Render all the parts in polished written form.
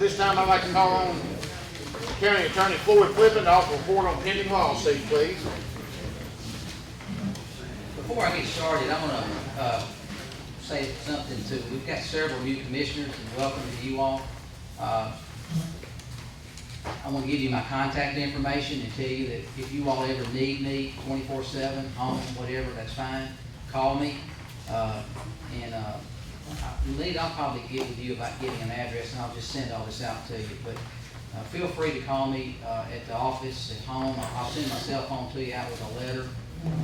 This time I'd like to call on County Attorney Floyd Flippin to offer a report on pending lawsuit, please. Before I get started, I want to say something too. We've got several new commissioners, and welcome to you all. I want to give you my contact information and tell you that if you all ever need me 24/7, home, whatever, that's fine. Call me. I'll probably get with you about getting an address, and I'll just send all this out to you. But feel free to call me at the office, at home. I'll send my cell phone to you out with a letter.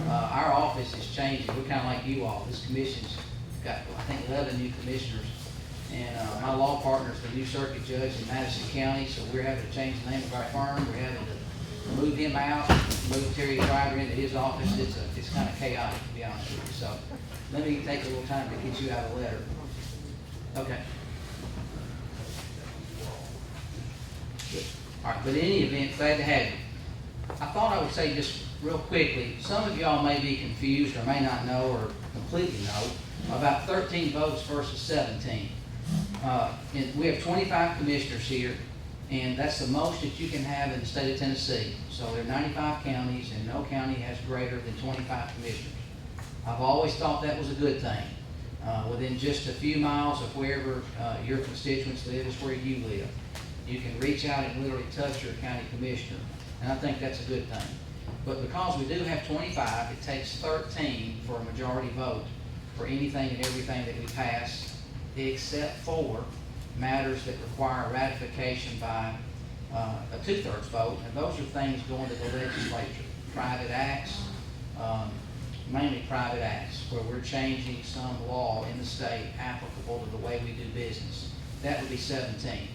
Our office is changing. We're kind of like you all. This commission's got, I think, 11 new commissioners. And my law partner is the new circuit judge in Madison County, so we're having to change the name of our firm. We're having to move him out, move Terry Driver into his office. It's kind of chaotic, to be honest with you. So let me take a little time to get you out a letter. Okay. Good. All right, but in any event, glad to have you. I thought I would say just real quickly, some of y'all may be confused or may not know or completely know about 13 votes versus 17. And we have 25 commissioners here, and that's the most that you can have in the state of Tennessee. So there are 95 counties, and no county has greater than 25 commissioners. I've always thought that was a good thing. Within just a few miles of wherever your constituents live is where you live. You can reach out and literally touch your county commissioner, and I think that's a good thing. But because we do have 25, it takes 13 for a majority vote for anything and everything that we pass, except for matters that require ratification by a 2/3 vote, and those are things going to the legislature. Private acts, mainly private acts, where we're changing some law in the state applicable to the way we do business. That would be 17.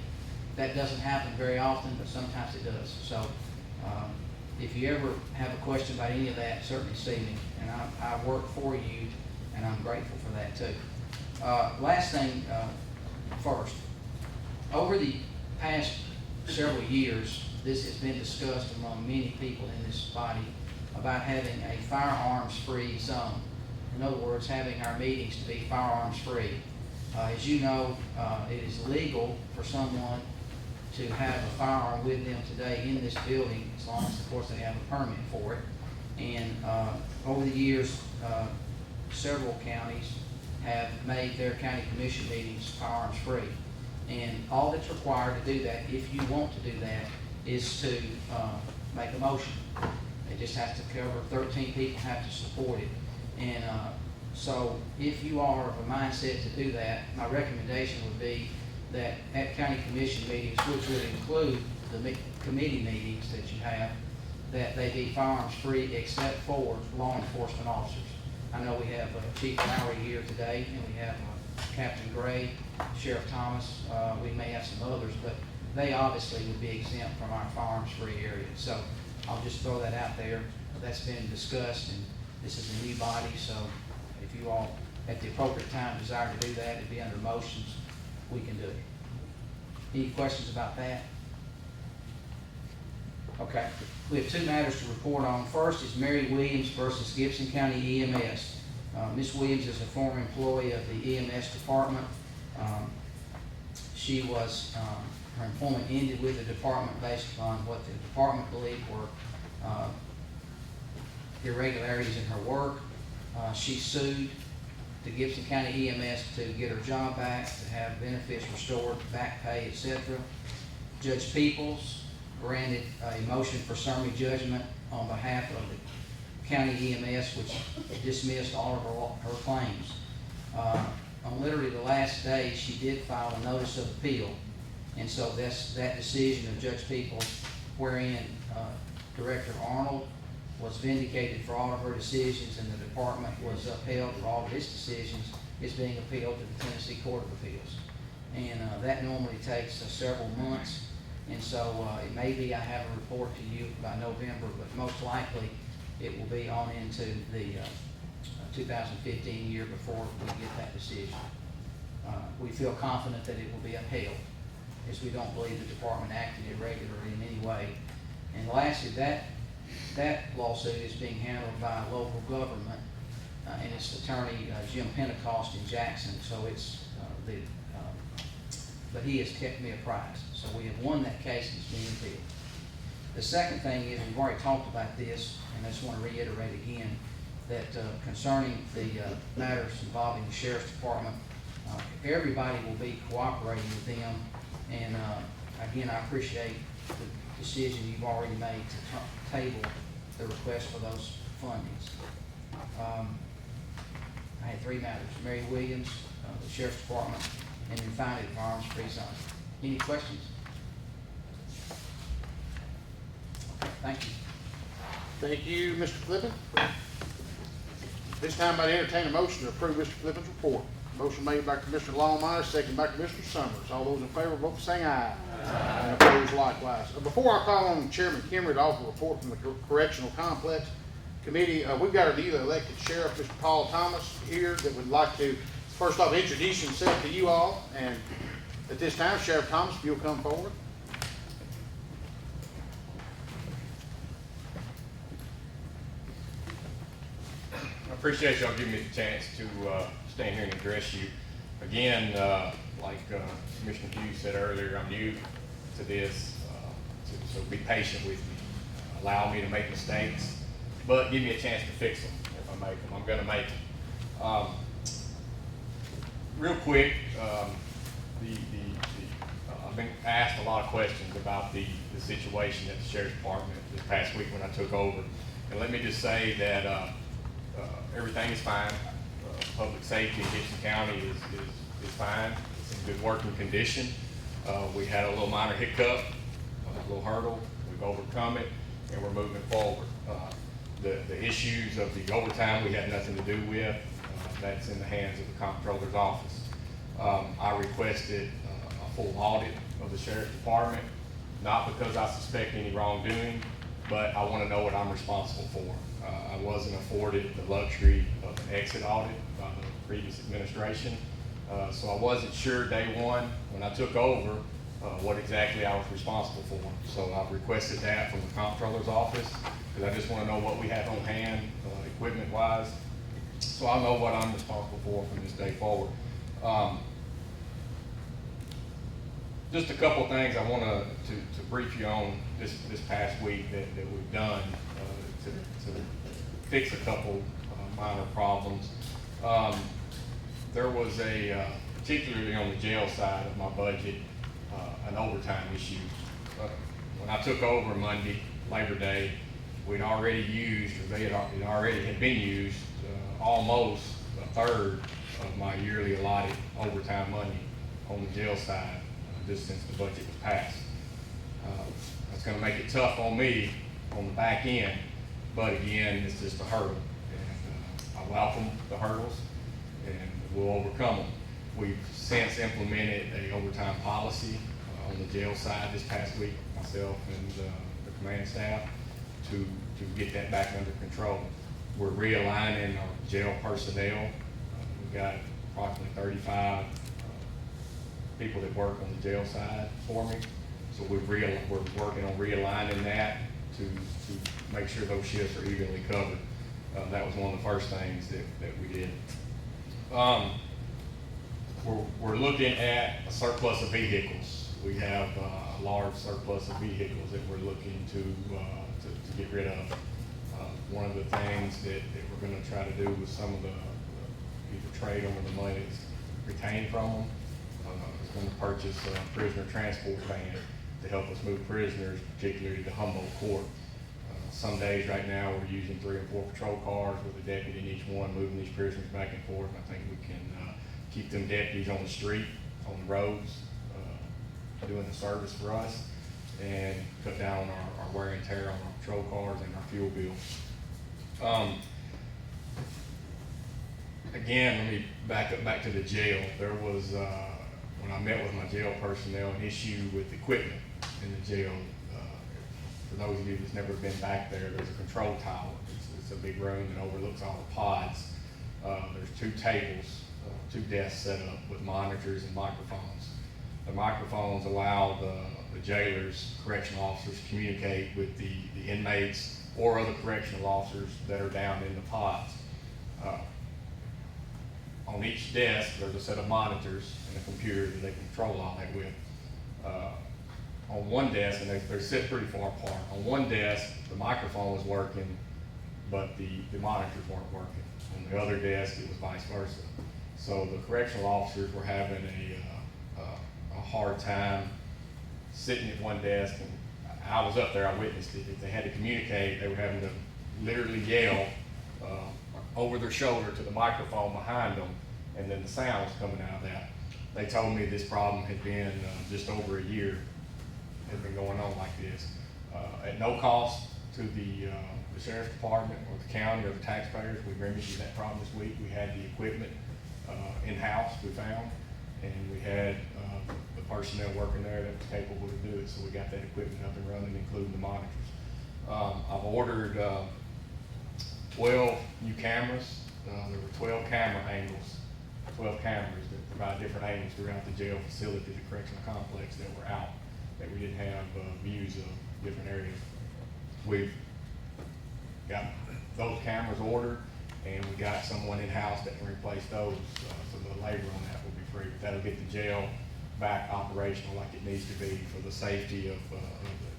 That doesn't happen very often, but sometimes it does. So if you ever have a question about any of that, certainly see me, and I work for you, and I'm grateful for that too. Last thing first, over the past several years, this has been discussed among many people in this body about having a firearms-free zone. In other words, having our meetings to be firearms-free. As you know, it is legal for someone to have a firearm with them today in this building, as long as, of course, they have a permit for it. And over the years, several counties have made their county commission meetings firearms-free. And all that's required to do that, if you want to do that, is to make a motion. It just has to cover 13 people have to support it. And so if you are of a mindset to do that, my recommendation would be that at county commission meetings, which would include the committee meetings that you have, that they be firearms-free except for law enforcement officers. I know we have Chief Lowry here today, and we have Captain Gray, Sheriff Thomas. We may have some others, but they obviously would be exempt from our firearms-free area. So I'll just throw that out there. That's been discussed, and this is a new body, so if you all at the appropriate time desire to do that, it'd be under motions, we can do it. Any questions about that? Okay, we have two matters to report on. First is Mary Williams versus Gibson County EMS. Ms. Williams is a former employee of the EMS department. She was, her employment ended with the department based upon what the department believed were irregularities in her work. She sued the Gibson County EMS to get her job back, to have benefits restored, back pay, etc. Judge Peoples granted a motion for summary judgment on behalf of the county EMS, which dismissed all of her claims. On literally the last day, she did file a notice of appeal, and so that's that decision of Judge Peoples, wherein Director Arnold was vindicated for all of her decisions, and the department was upheld for all of its decisions, is being appealed to the Tennessee Court of Appeals. And that normally takes several months, and so it may be I have a report to you by November, but most likely it will be on into the 2015 year before we get that decision. We feel confident that it will be upheld, as we don't believe the department acted irregularly in any way. And lastly, that lawsuit is being handled by a local government and its attorney, Jim Pentecost in Jackson. So it's the but he has kept me apprised. So we have won that case and it's being appealed. The second thing is, we've already talked about this, and I just want to reiterate again, that concerning the matters involving the Sheriff's Department, everybody will be cooperating with them. And again, I appreciate the decision you've already made to table the request for those fundings. I had 3 matters: Mary Williams, the Sheriff's Department, and then finally the Firearms Free Zone. Any questions? Okay, thank you. Thank you, Mr. Flippin. This time I'd entertain a motion to approve Mr. Flippin's report. Motion made by Commissioner Longmire, second by Commissioner Summers. All those in favor, vote by saying aye. Aye. And opposed likewise. Before I call on Chairman Kimmerer to offer a report from the Correctional Complex Committee, we've got our newly elected sheriff, Mr. Paul Thomas, here that would like to first off introduce himself to you all. And at this time, Sheriff Thomas, if you'll come forward. I appreciate y'all giving me the chance to stand here and address you. Again, like Commissioner Hughes said earlier, I'm new to this, so be patient with me. Allow me to make mistakes, but give me a chance to fix them if I make them. I'm going to make them. Real quick, I've been asked a lot of questions about the situation at the Sheriff's Department this past week when I took over. And let me just say that everything is fine. Public safety in Gibson County is fine. It's in good working condition. We had a little minor hiccup, a little hurdle. We've overcome it, and we're moving forward. The issues of the overtime we had nothing to do with. That's in the hands of the Comptroller's office. I requested a full audit of the Sheriff's Department, not because I suspect any wrongdoing, but I want to know what I'm responsible for. I wasn't afforded the luxury of an exit audit by the previous administration, so I wasn't sure day one when I took over what exactly I was responsible for. So I've requested that from the Comptroller's office because I just want to know what we have on hand, equipment-wise, so I'll know what I'm responsible for from this day forward. Just a couple things I want to brief you on this past week that we've done to fix a couple minor problems. There was particularly on the jail side of my budget, an overtime issue. When I took over Monday, Labor Day, we'd already used, or it already had been used, almost a third of my yearly allotted overtime money on the jail side, just since the budget was passed. That's going to make it tough on me on the back end, but again, it's just a hurdle. And I welcome the hurdles, and we'll overcome them. We've since implemented a overtime policy on the jail side this past week, myself and the command staff, to get that back under control. We're realigning our jail personnel. We've got approximately 35 people that work on the jail side for me. So we're working on realigning that to make sure those shifts are evenly covered. That was one of the first things that we did. We're looking at a surplus of vehicles. We have a large surplus of vehicles that we're looking to get rid of. One of the things that we're going to try to do with some of the either trade them or the money that's retained from them is going to purchase a prisoner transport van to help us move prisoners, particularly to Humboldt Court. Some days right now we're using 3 and 4 patrol cars with a deputy in each one, moving these prisoners back and forth. And I think we can keep them deputies on the street, on the roads, doing the service for us, and cut down our wear and tear on our patrol cars and our fuel bill. Again, let me back to the jail. There was, when I met with my jail personnel, an issue with equipment in the jail. For those of you that's never been back there, there's a control tower. It's a big room that overlooks all the pods. There's 2 tables, 2 desks set up with monitors and microphones. The microphones allow the jailers, correctional officers, to communicate with the inmates or other correctional officers that are down in the pods. on each desk, there's a set of monitors and a computer that they can control all that with. On one desk, and they're set pretty far apart, on one desk, the microphone was working, but the monitors weren't working. On the other desk, it was vice versa. So the correctional officers were having a hard time sitting at one desk, and I was up there, I witnessed it. If they had to communicate, they were having to literally yell over their shoulder to the microphone behind them, and then the sound was coming out of that. They told me this problem had been just over a year, had been going on like this. At no cost to the sheriff's department or the county or the taxpayers, we remedied that problem this week. We had the equipment in-house, we found, and we had the personnel working there that was capable to do it, so we got that equipment up and running, including the monitors. I've ordered 12 new cameras. There were 12 camera angles, 12 cameras that provide different angles throughout the jail facility, the correctional complex, that were out, that we didn't have views of different areas. We've got those cameras ordered, and we got someone in-house that can replace those, so the labor on that will be free. But that'll get the jail back operational like it needs to be for the safety of the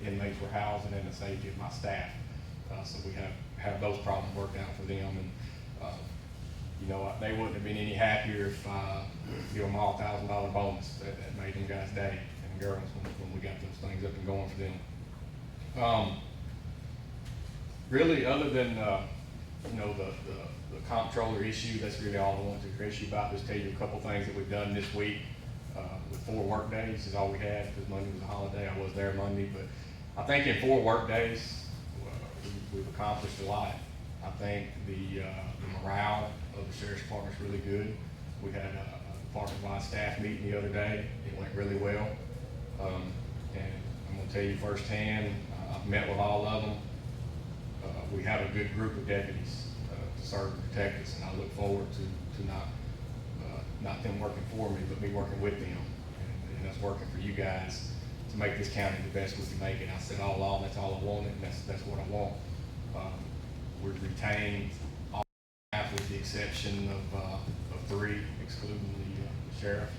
inmates we're housing and the safety of my staff. So we have those problems worked out for them, and you know, they wouldn't have been any happier if I give them all $1,000 bonus. That made them guys' day and girls when we got those things up and going for them. Really, other than you know, the comptroller issue, that's really all I want to address you about. Just tell you a couple things that we've done this week. With 4 work days is all we had, because Monday was a holiday. I was there Monday, but I think in 4 work days, we've accomplished a lot. I think the morale of the sheriff's department is really good. We had a department-wide staff meeting the other day. It went really well. And I'm gonna tell you firsthand, I've met with all of them. We have a good group of deputies to serve and protect us, and I look forward to not them working for me, but me working with them, and us working for you guys to make this county the best we can make it. I said all along, that's all I wanted, and that's what I want. We've retained all staff with the exception of 3, excluding the sheriff.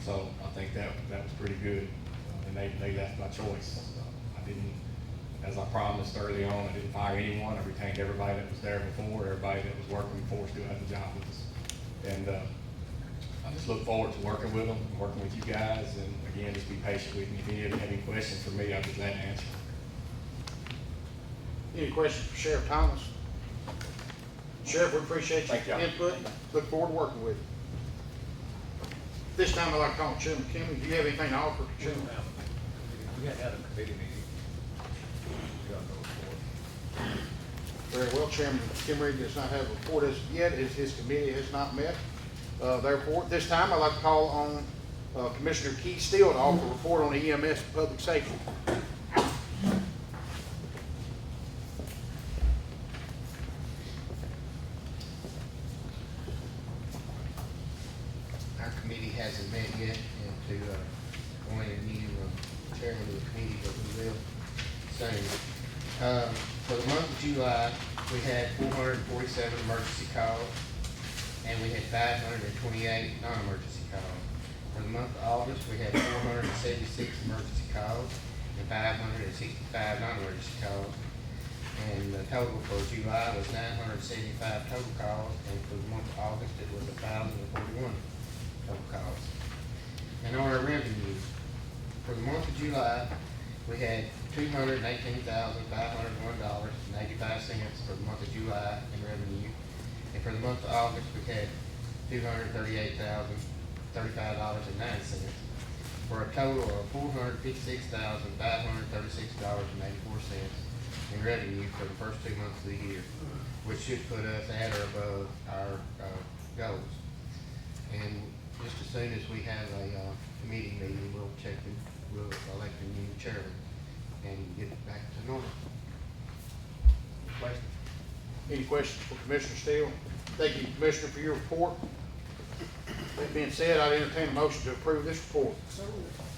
So I think that was pretty good, and they left by choice. I didn't, as I promised early on, I didn't fire anyone. I retained everybody that was there before, everybody that was working before still has a job with us. And I just look forward to working with them, working with you guys, and again, just be patient with me. If any of you have any questions for me, I'll be glad to answer. Any questions for Sheriff Thomas? Sheriff, we appreciate Thank your y'all. input. Look forward to working with you. This time I'd like to call on Chairman Kimley. Do you have anything to offer, Chairman? We had a committee meeting. We got no report. Very well, Chairman Kimmery does not have a report as of yet, as his committee has not met their report. This time I'd like to call on Commissioner Keith Steele to offer a report on EMS and public safety. Our committee hasn't met yet, and to appoint a new chairman of the committee, but we will soon. For the month of July, we had 447 emergency calls, and we had 528 non-emergency calls. For the month of August, we had 476 emergency calls and 565 non-emergency calls. And the total for July was 975 total calls, and for the month of August, it was 1,041 total calls. And on our revenue, for the month of July, we had $218,501.85 for the month of July in revenue. And for the month of August, we had $238,035.90 for a total of $456,536.84 in revenue for the first 2 months of the year, which should put us at or above our goals. And just as soon as we have a committee meeting, we'll elect a new chairman and get it back to normal. Questions? Any questions for Commissioner Steele? Thank you, Commissioner, for your report. That being said, I'd entertain a motion to approve this report.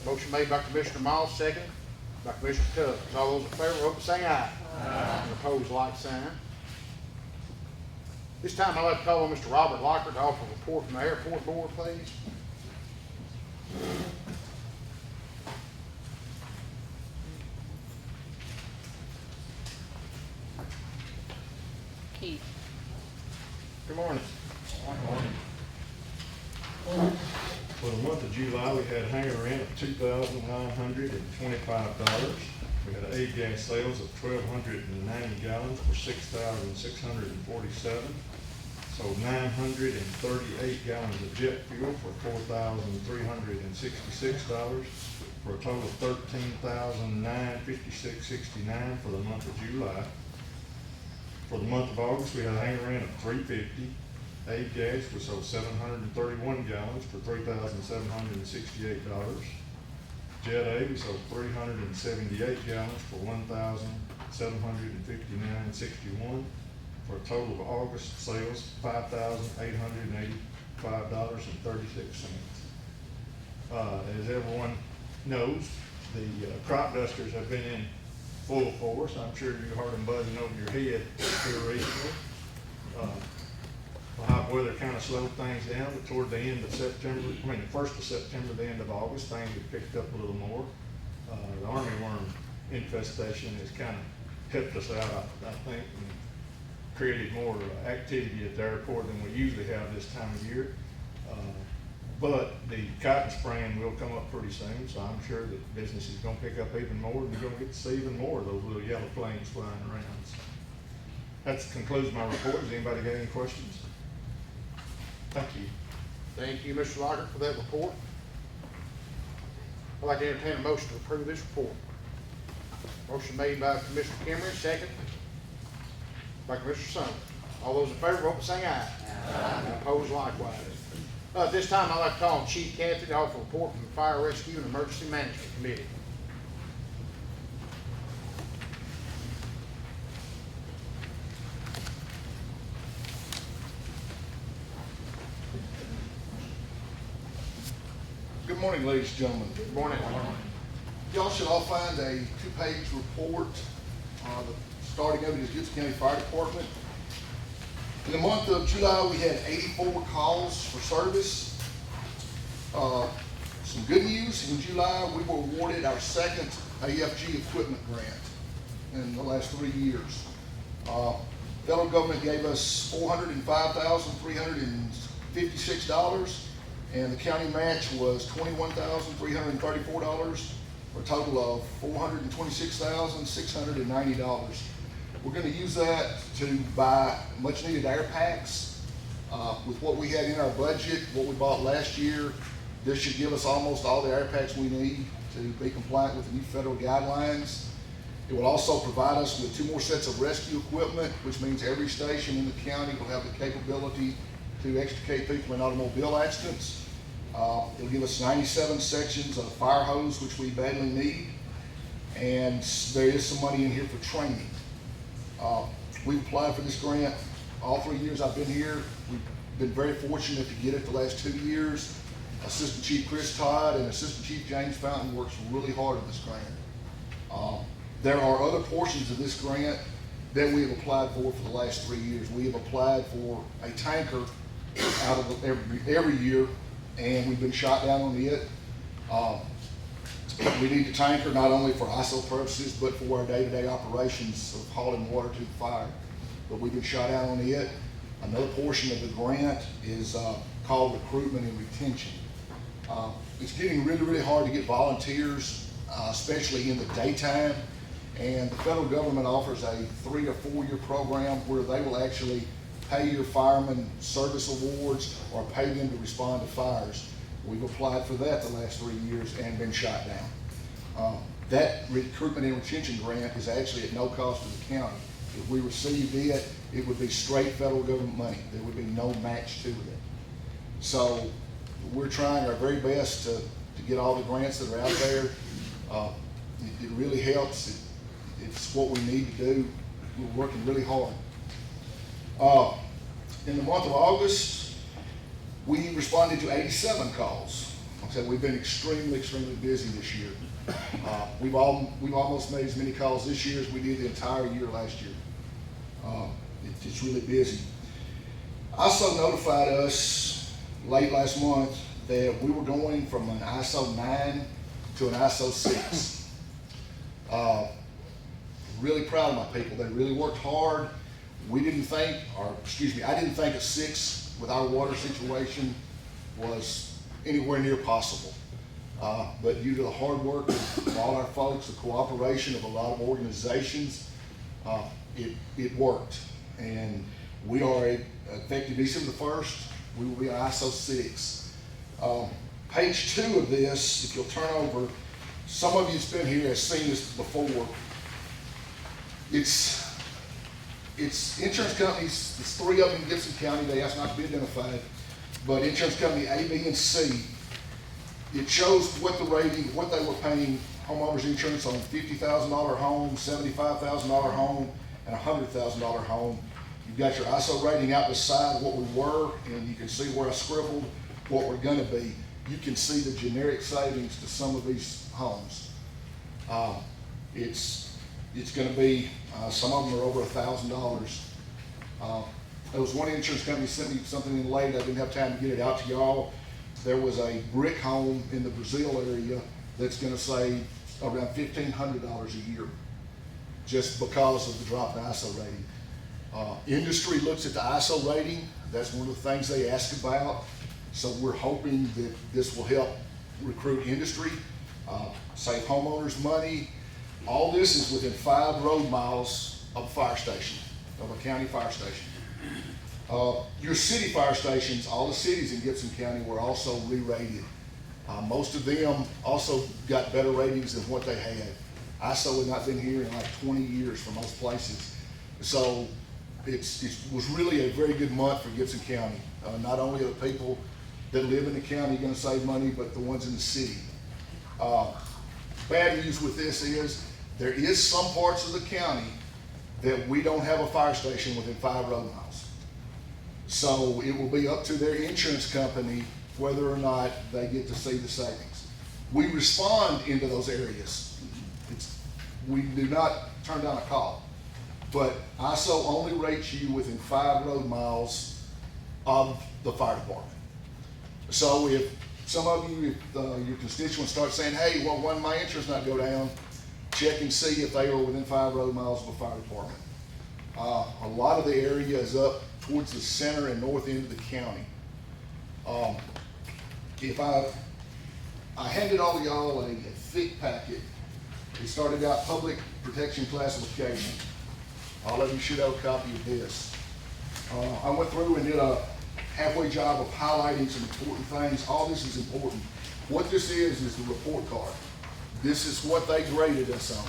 Motion made by Commissioner Miles, second by Commissioner Tubbs. All those in favor, vote by saying aye. Aye. And opposed, like sign. This time I'd like to call on Mr. Robert Lockard to offer a report from the airport board, please. Keith. Good morning. For the month of July, we had hangar rent of $2,925. We had A-gas sales of 1,290 gallons for $6,647. Sold 938 gallons of jet fuel for $4,366 for a total of $13,956.69 for the month of July. For the month of August, we had a hangar rent of $350. A-gas, we sold 731 gallons for $3,768. Jet A, we sold 378 gallons for $1,759.61 for a total of August sales $5,885.36. As everyone knows, the crop dusters have been in full force. I'm sure you heard them buzzing over your head here recently. The hot weather kind of slowed things down, but toward the end of September, the 1st of September, the end of August, things have picked up a little more. The armyworm infestation has kind of helped us out, I think, and created more activity at the airport than we usually have this time of year. But the cotton spraying will come up pretty soon, so I'm sure that business is going to pick up even more, and you're going to get to see even more of those little yellow planes flying around. So that concludes my report. Has anybody got any questions? Thank you. Thank you, Mr. Lockard, for that report. I'd like to entertain a motion to approve this report. Motion made by Commissioner Kimmerer, second by Commissioner Summers. All those in favor, vote by saying aye. Aye. And opposed likewise. At this time, I'd like to call on Chief Cathy to offer a report from the Fire Rescue and Emergency Management Committee. Good morning, ladies and gentlemen. Good morning. Y'all should all find a two-page report. The starting of it is Gibson County Fire Department. In the month of July, we had 84 calls for service. Some good news, in July, we were awarded our second AFG equipment grant in the last 3 years. Federal government gave us $405,356. And the county match was $21,334 for a total of $426,690. We're going to use that to buy much needed air packs. With what we had in our budget, what we bought last year, this should give us almost all the air packs we need to be compliant with the new federal guidelines. It will also provide us with 2 more sets of rescue equipment, which means every station in the county will have the capability to extricate people in automobile accidents. It'll give us 97 sections of fire hose, which we badly need, and there is some money in here for training. We've applied for this grant all 3 years I've been here. We've been very fortunate to get it the last 2 years. Assistant Chief Chris Todd and Assistant Chief James Fountain works really hard on this grant. There are other portions of this grant that we have applied for the last 3 years. We have applied for a tanker out of every year, and we've been shot down on it. We need the tanker not only for ISO purposes, but for our day-to-day operations of hauling water to the fire. But we've been shot down on it. Another portion of the grant is called recruitment and retention. It's getting really, really hard to get volunteers, especially in the daytime. And the federal government offers a 3 or 4 year program where they will actually pay your firemen service awards or pay them to respond to fires. We've applied for that the last 3 years and been shot down. That recruitment and retention grant is actually at no cost to the county. If we received it, it would be straight federal government money. There would be no match to it. So we're trying our very best to get all the grants that are out there. It really helps. It's what we need to do. We're working really hard. In the month of August, we responded to 87 calls. Like I said, we've been extremely, extremely busy this year. We've almost made as many calls this year as we did the entire year last year. It's really busy. ISO notified us late last month that we were going from an ISO 9 to an ISO 6. Really proud of my people. They really worked hard. I didn't think a 6 with our water situation was anywhere near possible. But due to the hard work of all our folks, the cooperation of a lot of organizations, it worked. And we are effective December the 1st, we will be on ISO 6. Page 2 of this, if you'll turn over, some of you's been here has seen this before. It's insurance companies, there's 3 of them in Gibson County, they asked not to be identified, but insurance company A, B, and C. It shows what the rating, what they were paying homeowners insurance on a $50,000 home, $75,000 home, and a $100,000 home. You've got your ISO rating out the side, what we were, and you can see where I scribbled what we're gonna be. You can see the generic savings to some of these homes. It's gonna be, some of them are over $1,000. There was one insurance company sent me something in late, I didn't have time to get it out to y'all. There was a brick home in the Brazil area that's gonna save around $1,500 a year just because of the drop in ISO rating. Industry looks at the ISO rating. That's one of the things they ask about. So we're hoping that this will help recruit industry, save homeowners money. All this is within 5 road miles of a fire station, of a county fire station. Your city fire stations, all the cities in Gibson County were also re-rated. Most of them also got better ratings than what they had. ISO had not been here in like 20 years for most places. So it was really a very good month for Gibson County. Not only are the people that live in the county gonna save money, but the ones in the city. Bad news with this is there is some parts of the county that we don't have a fire station within 5 road miles. So it will be up to their insurance company whether or not they get to see the savings. We respond into those areas. We do not turn down a call, but ISO only rates you within 5 road miles of the fire department. So if some of you, if your constituents start saying, hey, well, why did my insurance not go down? Check and see if they are within 5 road miles of a fire department. A lot of the area is up towards the center and north end of the county. If I handed all of y'all a thick packet. It started out public protection classification. All of you should have a copy of this. I went through and did a halfway job of highlighting some important things. All this is important. What this is the report card. This is what they graded us on.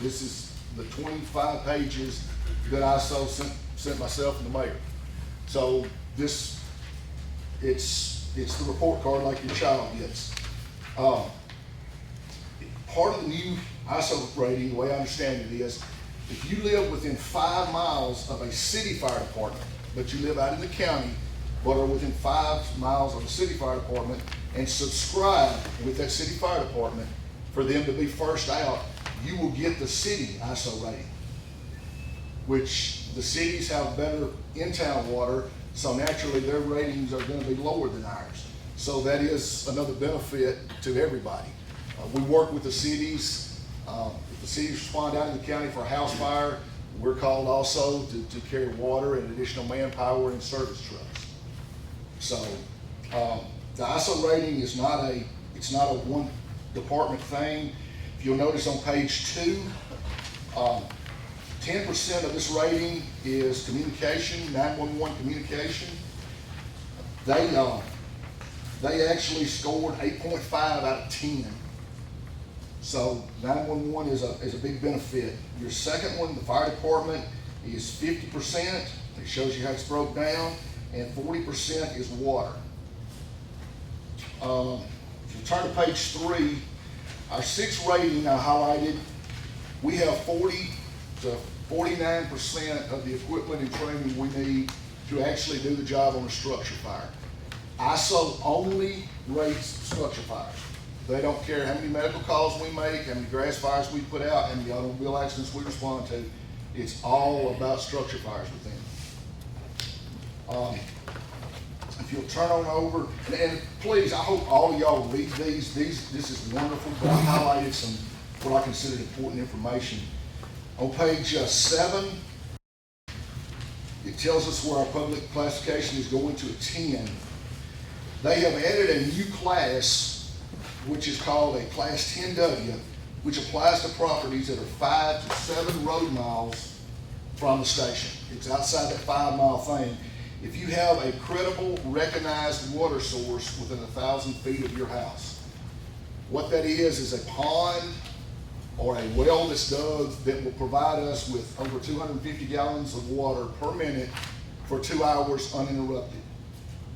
This is the 25 pages that ISO sent myself and the mayor. So it's the report card like your child gets. Part of the new ISO rating, the way I understand it is, if you live within 5 miles of a city fire department, but you live out in the county, but are within 5 miles of a city fire department and subscribe with that city fire department for them to be first out, you will get the city ISO rating, which the cities have better in-town water, so naturally their ratings are going to be lower than ours. So that is another benefit to everybody. We work with the cities. If the cities respond out in the county for a house fire, we're called also to carry water and additional manpower and service trucks. So the ISO rating is it's not a one department thing. If you'll notice on page 2, 10% of this rating is communication, 911 communication. They actually scored 8.5 out of 10. So 911 is a big benefit. Your second one, the fire department, is 50%. It shows you how it's broke down, and 40% is water. If you turn to page 3, our 6 rating I highlighted, we have 40 to 49% of the equipment and training we need to actually do the job on a structure fire. ISO only rates structure fires. They don't care how many medical calls we make, how many grass fires we put out, how many automobile accidents we respond to. It's all about structure fires with them. If you'll turn on over, and please, I hope all of y'all read these. This is wonderful, but I highlighted some what I considered important information. On page 7, it tells us where our public classification is going to attend. They have added a new class, which is called a Class 10W, which applies to properties that are 5 to 7 road miles from the station. It's outside that 5-mile thing. If you have a credible, recognized water source within 1,000 feet of your house, what that is a pond or a well that's dug that will provide us with over 250 gallons of water per minute for 2 hours uninterrupted.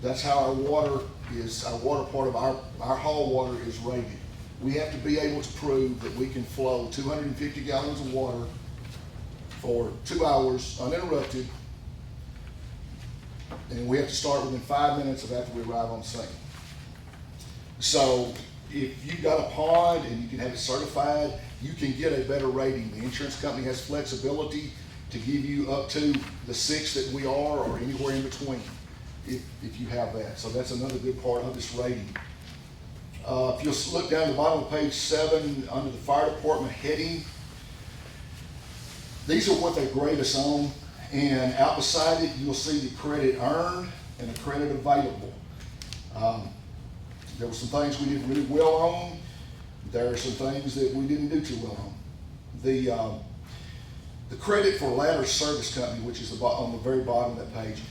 That's how our water part of our hall water is rated. We have to be able to prove that we can flow 250 gallons of water for 2 hours uninterrupted, and we have to start within 5 minutes of after we arrive on scene. So if you've got a pond and you can have it certified, you can get a better rating. The insurance company has flexibility to give you up to the 6 that we are, or anywhere in between, if you have that. So that's another good part of this rating. If you'll look down the bottom of page 7 under the fire department heading, these are what they grade us on, and out beside it you'll see the credit earned and the credit available. There were some things we did really well on. There are some things that we didn't do too well on. The credit for ladder service company, which is on the very bottom of that page,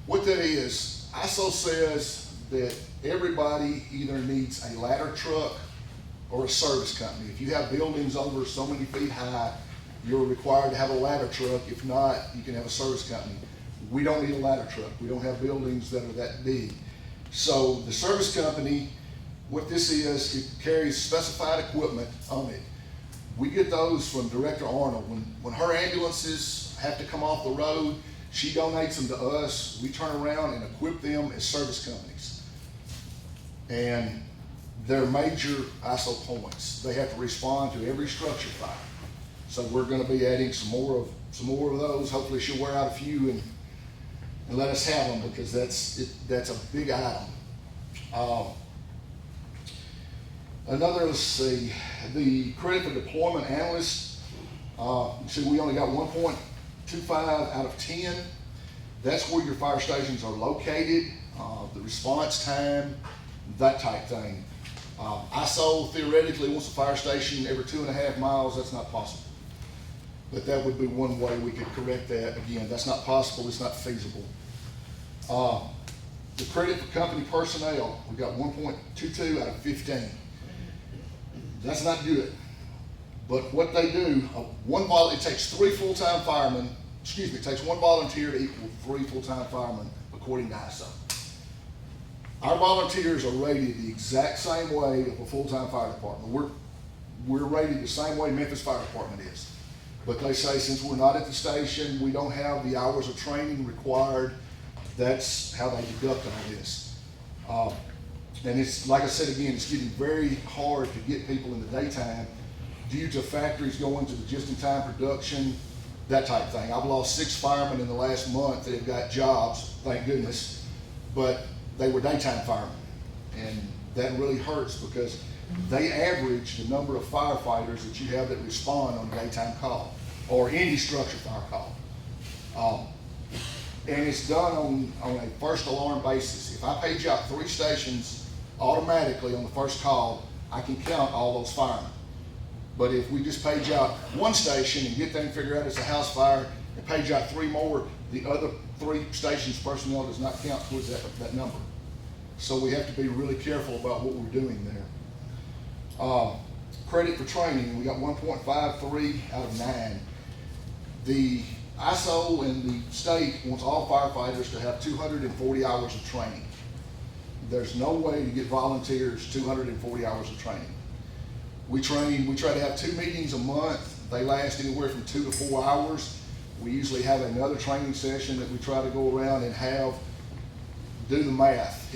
what that is, ISO says that everybody either needs a ladder truck or a service company. If you have buildings over so many feet high, you're required to have a ladder truck. If not, you can have a service company. We don't need a ladder truck. We don't have buildings that are that big. So the service company, what this is, it carries specified equipment on it. We get those from Director Arnold. When her ambulances have to come off the road, she donates them to us. We turn around and equip them as service companies. And they're major ISO points. They have to respond to every structure fire. So we're going to be adding some more of those. Hopefully she'll wear out a few and let us have them, because that's a big item. Let's see, the credit for deployment analyst. See, we only got 1.25 out of 10. That's where your fire stations are located, the response time, that type thing. ISO theoretically wants a fire station every 2.5 miles. That's not possible. But that would be one way we could correct that. Again, that's not possible, it's not feasible. The credit for company personnel, we got 1.22 out of 15. That's not good. But what they do, it takes 3 full-time firemen, it takes 1 volunteer to equal 3 full-time firemen according to ISO. Our volunteers are rated the exact same way of a full-time fire department. We're rated the same way Memphis Fire Department is. But they say since we're not at the station, we don't have the hours of training required. That's how they deduct all this. And it's, like I said again, it's getting very hard to get people in the daytime due to factories going to the just-in-time production, that type of thing. I've lost 6 firemen in the last month that have got jobs, thank goodness, but they were daytime firemen. And that really hurts because they average the number of firefighters that you have that respond on a daytime call or any structure fire call. And it's done on a first alarm basis. If I page out 3 stations automatically on the first call, I can count all those firemen. But if we just page out 1 station and get them to figure out it's a house fire and page out 3 more, the other 3 stations personnel does not count towards that number. So we have to be really careful about what we're doing there. Credit for training, we got 1.53 out of 9. The ISO and the state wants all firefighters to have 240 hours of training. There's no way to get volunteers 240 hours of training. We try to have 2 meetings a month. They last anywhere from 2 to 4 hours. We usually have another training session that we try to go around and do the math.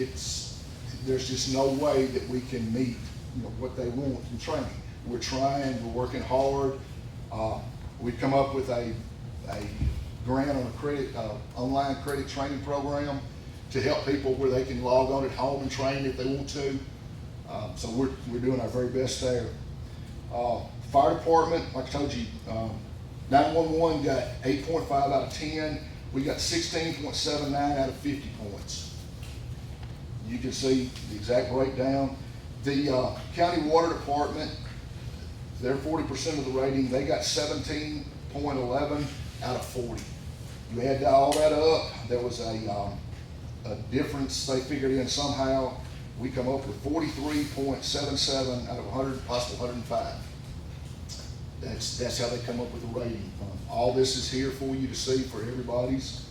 There's just no way that we can meet what they want in training. We're trying, we're working hard. We've come up with a grant on a credit, online credit training program to help people where they can log on at home and train if they want to. So we're doing our very best there. Fire department, like I told you, 911 got 8.5 out of 10. We got 16.79 out of 50 points. You can see the exact breakdown. The county water department, they're 40% of the rating. They got 17.11 out of 40. You add all that up, there was a difference they figured in somehow. We come up with 43.77 out of 100, possible 105. That's how they come up with the rating. All this is here for you to see for everybody's.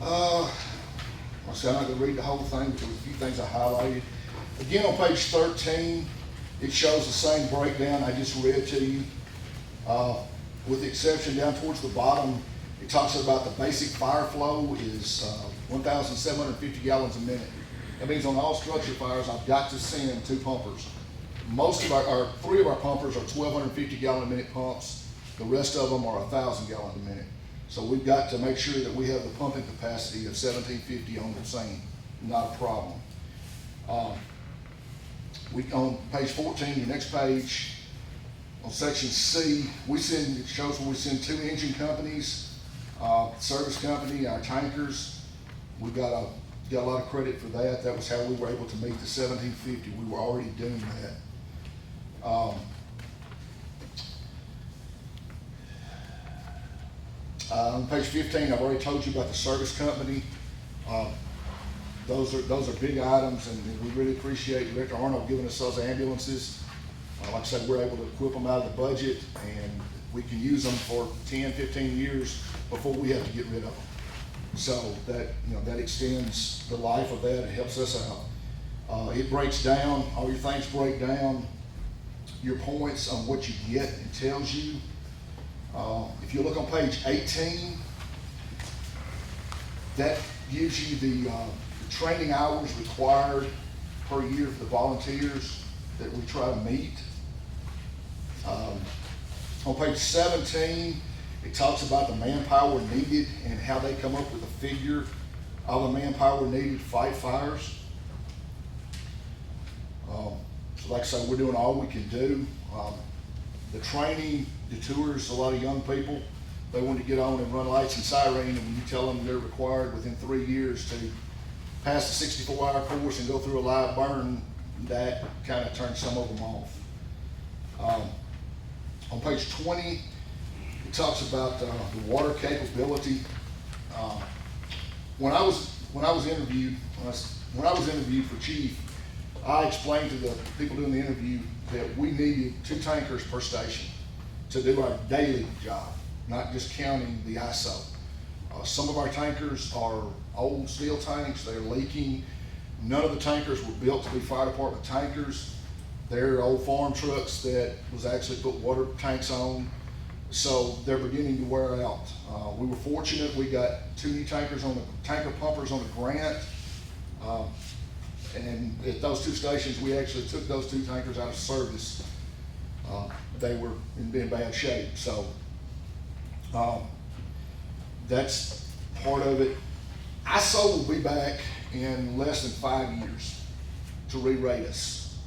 I'm not going to read the whole thing, but there was a few things I highlighted. Again, on page 13, it shows the same breakdown I just read to you. With the exception down towards the bottom, it talks about the basic fire flow is 1,750 gallons a minute. That means on all structure fires, I've got to send 2 pumpers. Most of our 3 of our pumpers are 1,250 gallon a minute pumps. The rest of them are 1,000 gallons a minute. So we've got to make sure that we have the pumping capacity of 1,750 on the scene. Not a problem. On page 14, the next page, on section C, it shows where we send 2 engine companies, service company, our tankers. We got a lot of credit for that. That was how we were able to meet the 1,750. We were already doing that. On page 15, I've already told you about the service company. Those are big items, and we really appreciate Director Arnold giving us those ambulances. Like I said, we're able to equip them out of the budget, and we can use them for 10, 15 years before we have to get rid of them. So that extends the life of that. It helps us out. It breaks down, all your things break down, your points on what you get. It tells you. If you look on page 18, that gives you the training hours required per year for the volunteers that we try to meet. On page 17, it talks about the manpower needed and how they come up with a figure of the manpower needed to fight fires. So like I said, we're doing all we can do. The training detours a lot of young people. They want to get on and run lights and siren, and when you tell them they're required within 3 years to pass the 64-hour course and go through a live burn, that kind of turns some of them off. On page 20, it talks about the water capability. When I was interviewed for chief, I explained to the people doing the interview that we needed 2 tankers per station to do our daily job, not just counting the ISO. Some of our tankers are old steel tanks. They're leaking. None of the tankers were built to be fire department tankers. They're old farm trucks that was actually put water tanks on. So they're beginning to wear out. We were fortunate. We got 2 new tankers on the tanker pumpers on the grant. And at those 2 stations, we actually took those 2 tankers out of service. They were in bad shape. So that's part of it. ISO will be back in less than 5 years to re-rate us.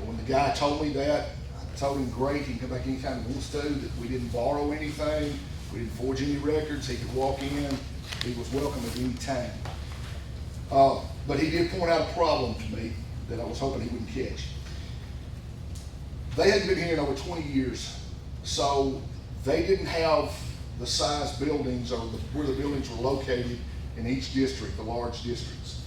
When the guy told me that, I told him great, he can come back anytime he wants to, that we didn't borrow anything, we didn't forge any records, he could walk in, he was welcome at any time. But he did point out a problem to me that I was hoping he wouldn't catch. They hadn't been here in over 20 years, so they didn't have the size buildings or where the buildings were located in each district, the large districts.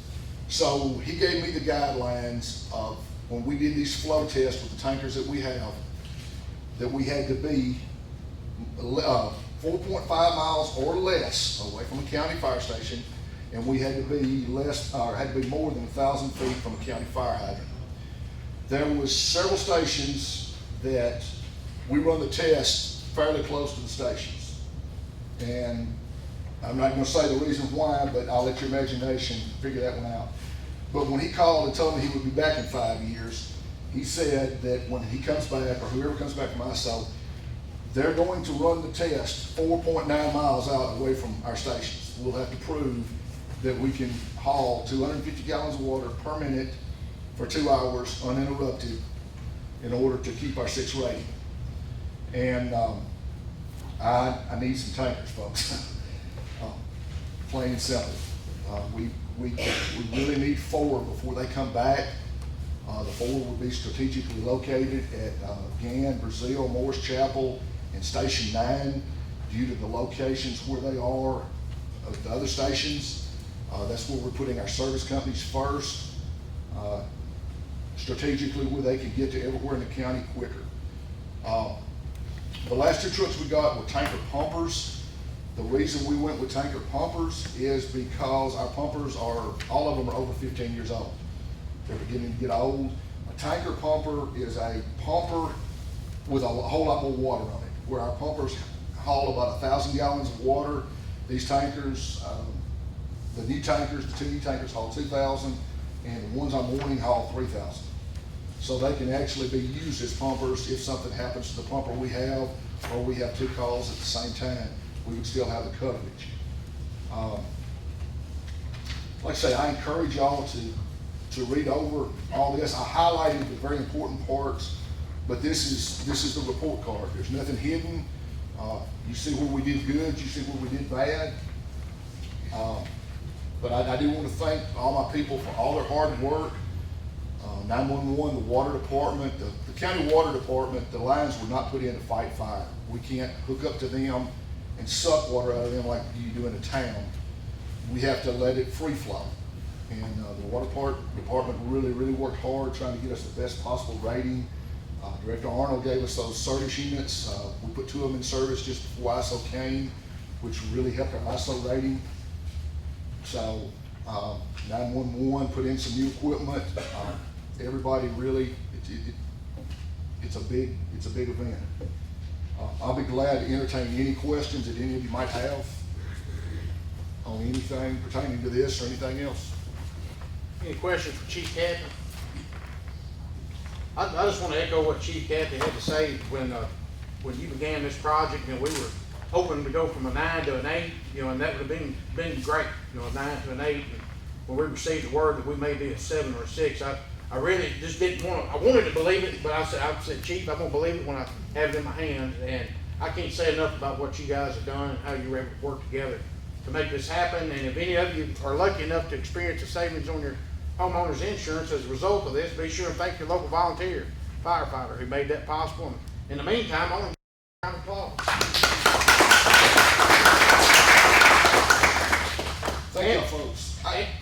So he gave me the guidelines of when we did these flow tests with the tankers that we have, that we had to be 4.5 miles or less away from a county fire station, and we had to be more than 1,000 feet from a county fire hydrant. There was several stations that we run the test fairly close to the stations. And I'm not gonna say the reason why, but I'll let your imagination figure that one out. But when he called and told me he would be back in 5 years, he said that when he comes back, or whoever comes back from ISO, They're going to run the test 4.9 miles out away from our stations. We'll have to prove that we can haul 250 gallons of water per minute for 2 hours uninterrupted in order to keep our 6 rating. And I need some tankers, folks. Plain and simple. We really need 4 before they come back. The 4 will be strategically located at Gann, Brazil, Morris Chapel, and Station 9 due to the locations where they are of the other stations. That's where we're putting our service companies first, strategically where they can get to everywhere in the county quicker. The last 2 trucks we got were tanker pumpers. The reason we went with tanker pumpers is because our pumpers are, all of them are over 15 years old. They're beginning to get old. A tanker pumper is a pumper with a whole lot more water on it. Where our pumpers haul about 1,000 gallons of water, these tankers, the new tankers, the 2 new tankers haul 2,000, and the ones I'm wanting haul 3,000. So they can actually be used as pumpers if something happens to the pumper we have, or we have 2 calls at the same time. We would still have the coverage. Like I say, I encourage y'all to read over all this. I highlighted the very important parts, but this is the report card. There's nothing hidden. You see where we did good, you see where we did bad. But I do want to thank all my people for all their hard work. 911, the water department, the county water department, the lines were not put in to fight fire. We can't hook up to them and suck water out of them like you do in a town. We have to let it free flow. And the water department really worked hard trying to get us the best possible rating. Director Arnold gave us those service units. We put 2 of them in service just before ISO came, which really helped our ISO rating. So 911 put in some new equipment. Everybody really, it's a big event. I'll be glad to entertain any questions that any of you might have on anything pertaining to this or anything else. Any questions for Chief Cathy? I just want to echo what Chief Cathy had to say when you began this project, and we were hoping to go from a 9 to an 8, and that would have been great, a 9 to an 8. And when we received the word that we may be a 7 or a 6, I really just didn't want to. I wanted to believe it, but I said, Chief, I'm gonna believe it when I have it in my hands. And I can't say enough about what you guys have done and how you were able to work together to make this happen. And if any of you are lucky enough to experience a savings on your homeowner's insurance as a result of this, be sure and thank your local volunteer firefighter who made that possible. And in the meantime, I want to round of applause. Thank you, folks.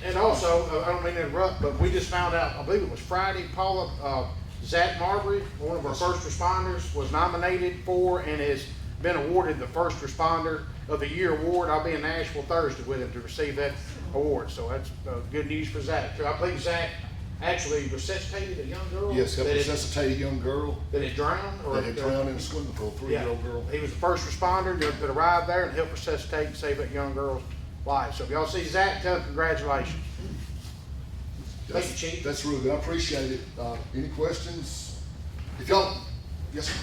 And also, I don't mean to interrupt, but we just found out, I believe it was Friday, Paula, Zach Marbury, one of our first responders, was nominated for and has been awarded the First Responder of the Year award. I'll be in Nashville Thursday with him to receive that award. So that's good news for Zach. I believe Zach actually resuscitated a young girl. Yes, helped resuscitate a young girl that had drowned. That had drowned in a swimming pool, 3-year-old girl. He was the first responder that arrived there and helped resuscitate and save that young girl's life. So if y'all see Zach, tell him congratulations. Thank you, Chief. That's really good. I appreciate it. Any questions? If y'all, yes, sir.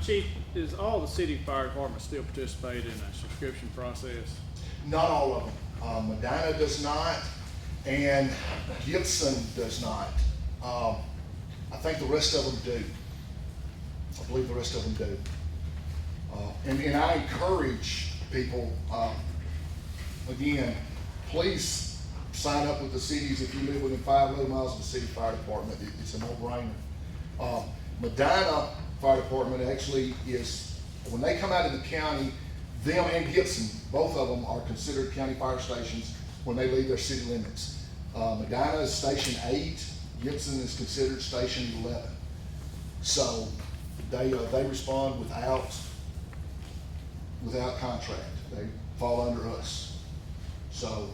Chief, is all the city fire departments still participate in the subscription process? Not all of them. Medina does not, and Gibson does not. I think the rest of them do. I believe the rest of them do. And I encourage people, again, please sign up with the cities if you live within 5 miles of the city fire department. It's a no-brainer. Medina Fire Department actually is, when they come out of the county, them and Gibson, both of them are considered county fire stations when they leave their city limits. Medina is Station 8, Gibson is considered Station 11. So they respond without contract. They fall under us. So,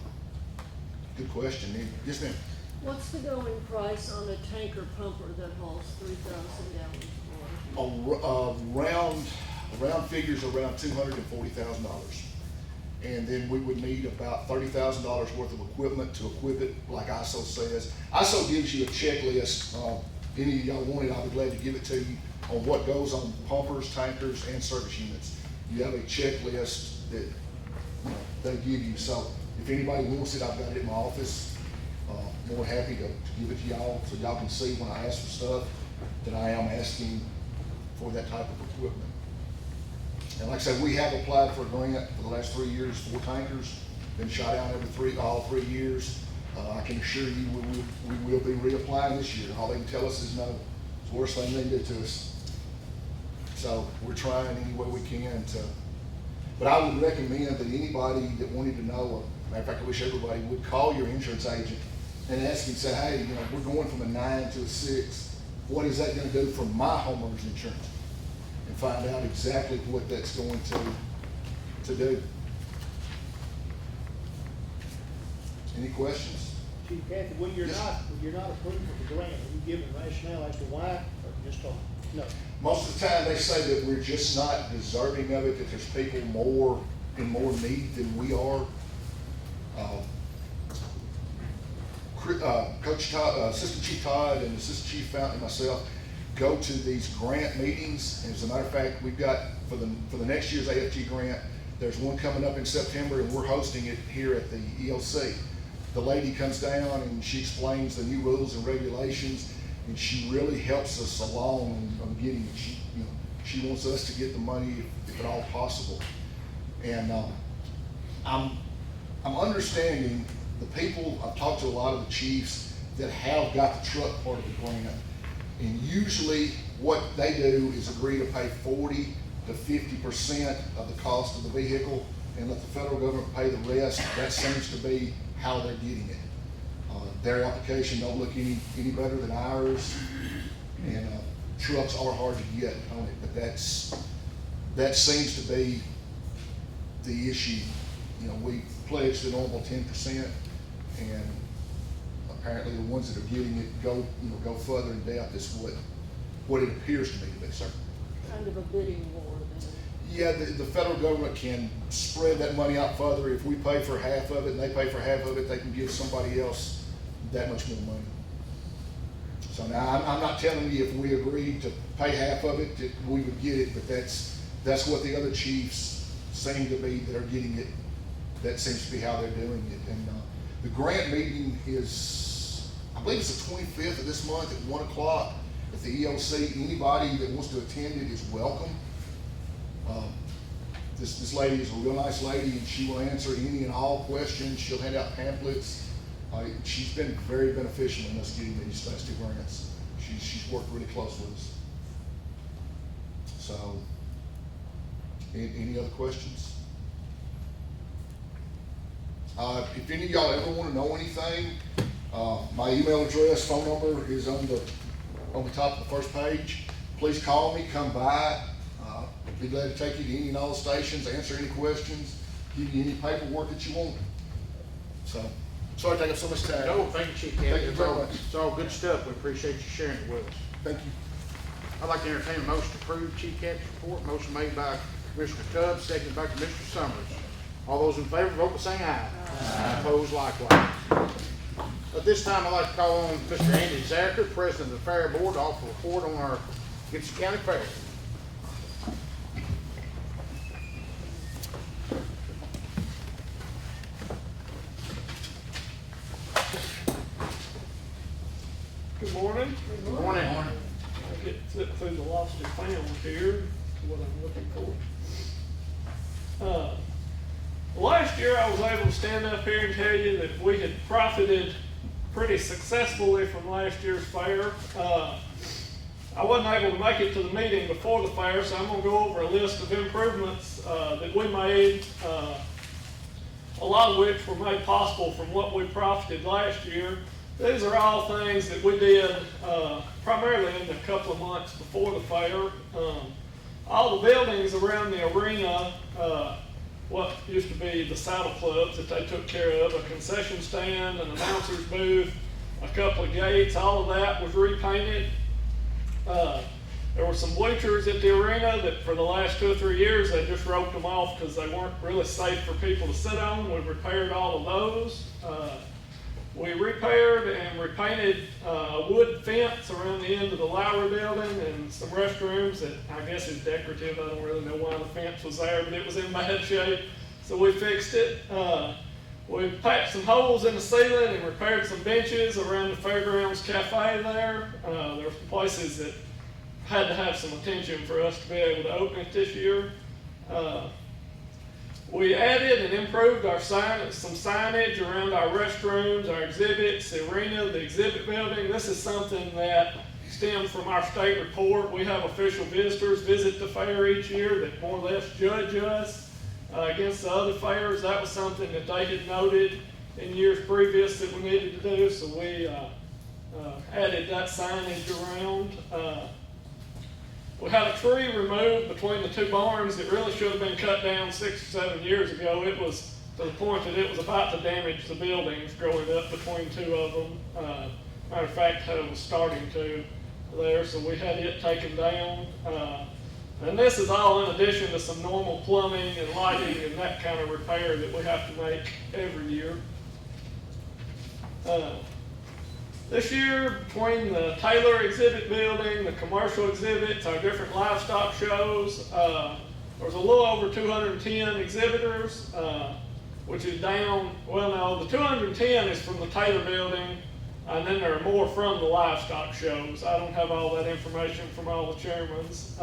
good question. Yes, ma'am. What's the going price on a tanker pumper that hauls 3,000 gallons of water? Around figures around $240,000. And then we would need about $30,000 worth of equipment to equip it, like ISO says. ISO gives you a checklist any of y'all want it, I'll be glad to give it to you on what goes on pumpers, tankers, and service units. You have a checklist that, you know, they give you. So if anybody wants it, I've got it in my office. More than happy to give it to y'all so y'all can see when I ask for stuff that I am asking for that type of equipment. And like I said, we have applied for a grant for the last 3 years, 4 tankers, been shot out all 3 years. I can assure you we will be reapplying this year. All they can tell us is no. It's the worst thing they can do to us. So we're trying any way we can to, but I would recommend that anybody that wanted to know, matter of fact, I wish everybody would call your insurance agent and ask him, say, hey, you know, we're going from a 9 to a 6. What is that gonna do for my homeowner's insurance? And find out exactly what that's going to do. Any questions? Chief Kathy, when you're Yes. not approved for the grant, are you giving rationale as to why, or just no? Most of the time, they say that we're just not deserving of it, that there's people more in more need than we are. Coach Todd, Assistant Chief Todd and Assistant Chief Fountain and myself go to these grant meetings. And as a matter of fact, we've got, for the next year's AFG grant, there's one coming up in September, and we're hosting it here at the ELC. The lady comes down and she explains the new rules and regulations, and she really helps us along on getting it. She wants us to get the money if at all possible. And I'm understanding the people, I've talked to a lot of the chiefs that have got the truck part of the grant, and usually what they do is agree to pay 40 to 50% of the cost of the vehicle and let the federal government pay the rest. That seems to be how they're getting it. Their application don't look any better than ours, and trucks are hard to get on it, but that seems to be the issue. You know, we pledge the normal 10%, and apparently the ones that are getting it go further in depth is what it appears to me to be, sir. Kind of a bidding war then. Yeah, the federal government can spread that money out further. If we pay for half of it and they pay for half of it, they can give somebody else that much more money. So now, I'm not telling you if we agreed to pay half of it, that we would get it, but that's what the other chiefs seem to be that are getting it. That seems to be how they're doing it. And the grant meeting is, I believe it's the 25th of this month at 1 o'clock at the ELC. Anybody that wants to attend it is welcome. This lady is a real nice lady, and she will answer any and all questions. She'll hand out pamphlets. She's been very beneficial in us getting these last 2 grants. She's worked really close with us. So, any other questions? If any of y'all ever want to know anything, my email address, phone number is on the top of the first page. Please call me, come by. Be glad to take you to any and all stations, answer any questions, give you any paperwork that you want. So, sorry to take up so much time. No, thank you, Chief Kathy. Thank you very much. It's all good stuff. We appreciate you sharing it with us. Thank you. I'd like to entertain a motion to approve Chief Kathy's report. Motion made by Commissioner Tubbs, seconded by Commissioner Summers. All those in favor, vote by saying aye. Aye. Opposed likewise. At this time, I'd like to call on Mr. Andy Zacher, President of the Fair Board, to offer a report on our Gibson County Fair. Good morning. Good morning. I'll flip through the lost and found here, to what I'm looking for. Last year I was able to stand up here and tell you that we had profited pretty successfully from last year's fair. I wasn't able to make it to the meeting before the fair, so I'm going to go over a list of improvements that we made, a lot of which were made possible from what we profited last year. These are all things that we did primarily in the couple of months before the fair. All the buildings around the arena, what used to be the saddle clubs that they took care of, a concession stand, an announcer's booth, a couple of gates, all of that was repainted. There were some bleachers at the arena that for the last 2 or 3 years they just roped them off because they weren't really safe for people to sit on. We repaired all of those. We repaired and repainted a wood fence around the end of the library building and some restrooms that I guess is decorative. I don't really know why the fence was there, but it was in bad shape, so we fixed it. We patched some holes in the ceiling and repaired some benches around the Fairgrounds Cafe there. There were some places that had to have some attention for us to be able to open it this year. We added and improved our some signage around our restrooms, our exhibits, the arena, the exhibit building. This is something that stems from our state report. We have official visitors visit the fair each year that more or less judge us against the other fairs. That was something that they had noted in years previous that we needed to do, so we added that signage around. We had a tree removed between the two barns that really should have been cut down 6 or 7 years ago. It was to the point that it was about to damage the buildings growing up between two of them. Matter of fact, it was starting to there, so we had it taken down. And this is all in addition to some normal plumbing and lighting and that kind of repair that we have to make every year. This year, between the Taylor exhibit building, the commercial exhibits, our different livestock shows, there was a little over 210 exhibitors, which is down, well no, the 210 is from the Taylor building, and then there are more from the livestock shows. I don't have all that information from all the chairmans.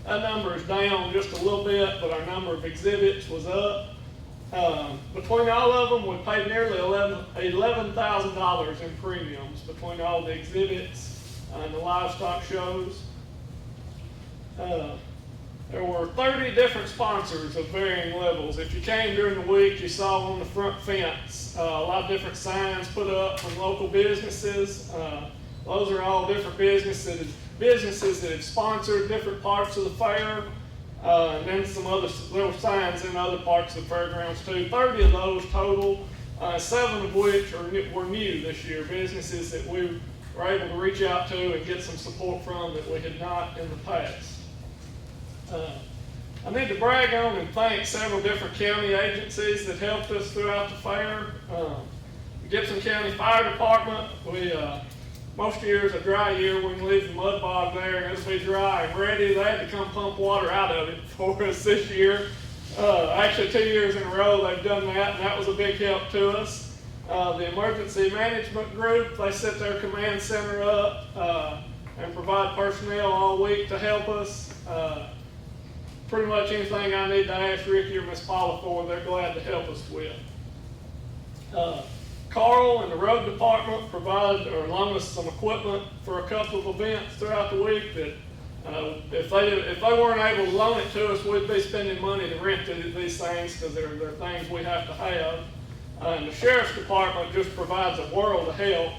That number is down just a little bit, but our number of exhibits was up. Between all of them, we paid nearly $11,000 in premiums between all the exhibits and the livestock shows. There were 30 different sponsors of varying levels. If you came during the week, you saw on the front fence a lot of different signs put up from local businesses. Those are all different businesses that have sponsored different parts of the fair. And then some other little signs in other parts of the fairgrounds too. 30 of those total, 7 of which were new this year, businesses that we were able to reach out to and get some support from that we had not in the past. I need to brag on and thank several different county agencies that helped us throughout the fair. The Gibson County Fire Department, most years, a dry year, we can leave the mud bog there and it'll be dry and ready. They had to come pump water out of it for us this year. Actually, 2 years in a row they've done that, and that was a big help to us. The emergency management group, they set their command center up and provide personnel all week to help us. Pretty much anything I need to ask Ricky or Miss Paula for, they're glad to help us with. Carl and the road department provided or loaned us some equipment for a couple of events throughout the week that if they weren't able to loan it to us, we'd be spending money to rent these things because they're things we have to have. And the sheriff's department just provides a world of help.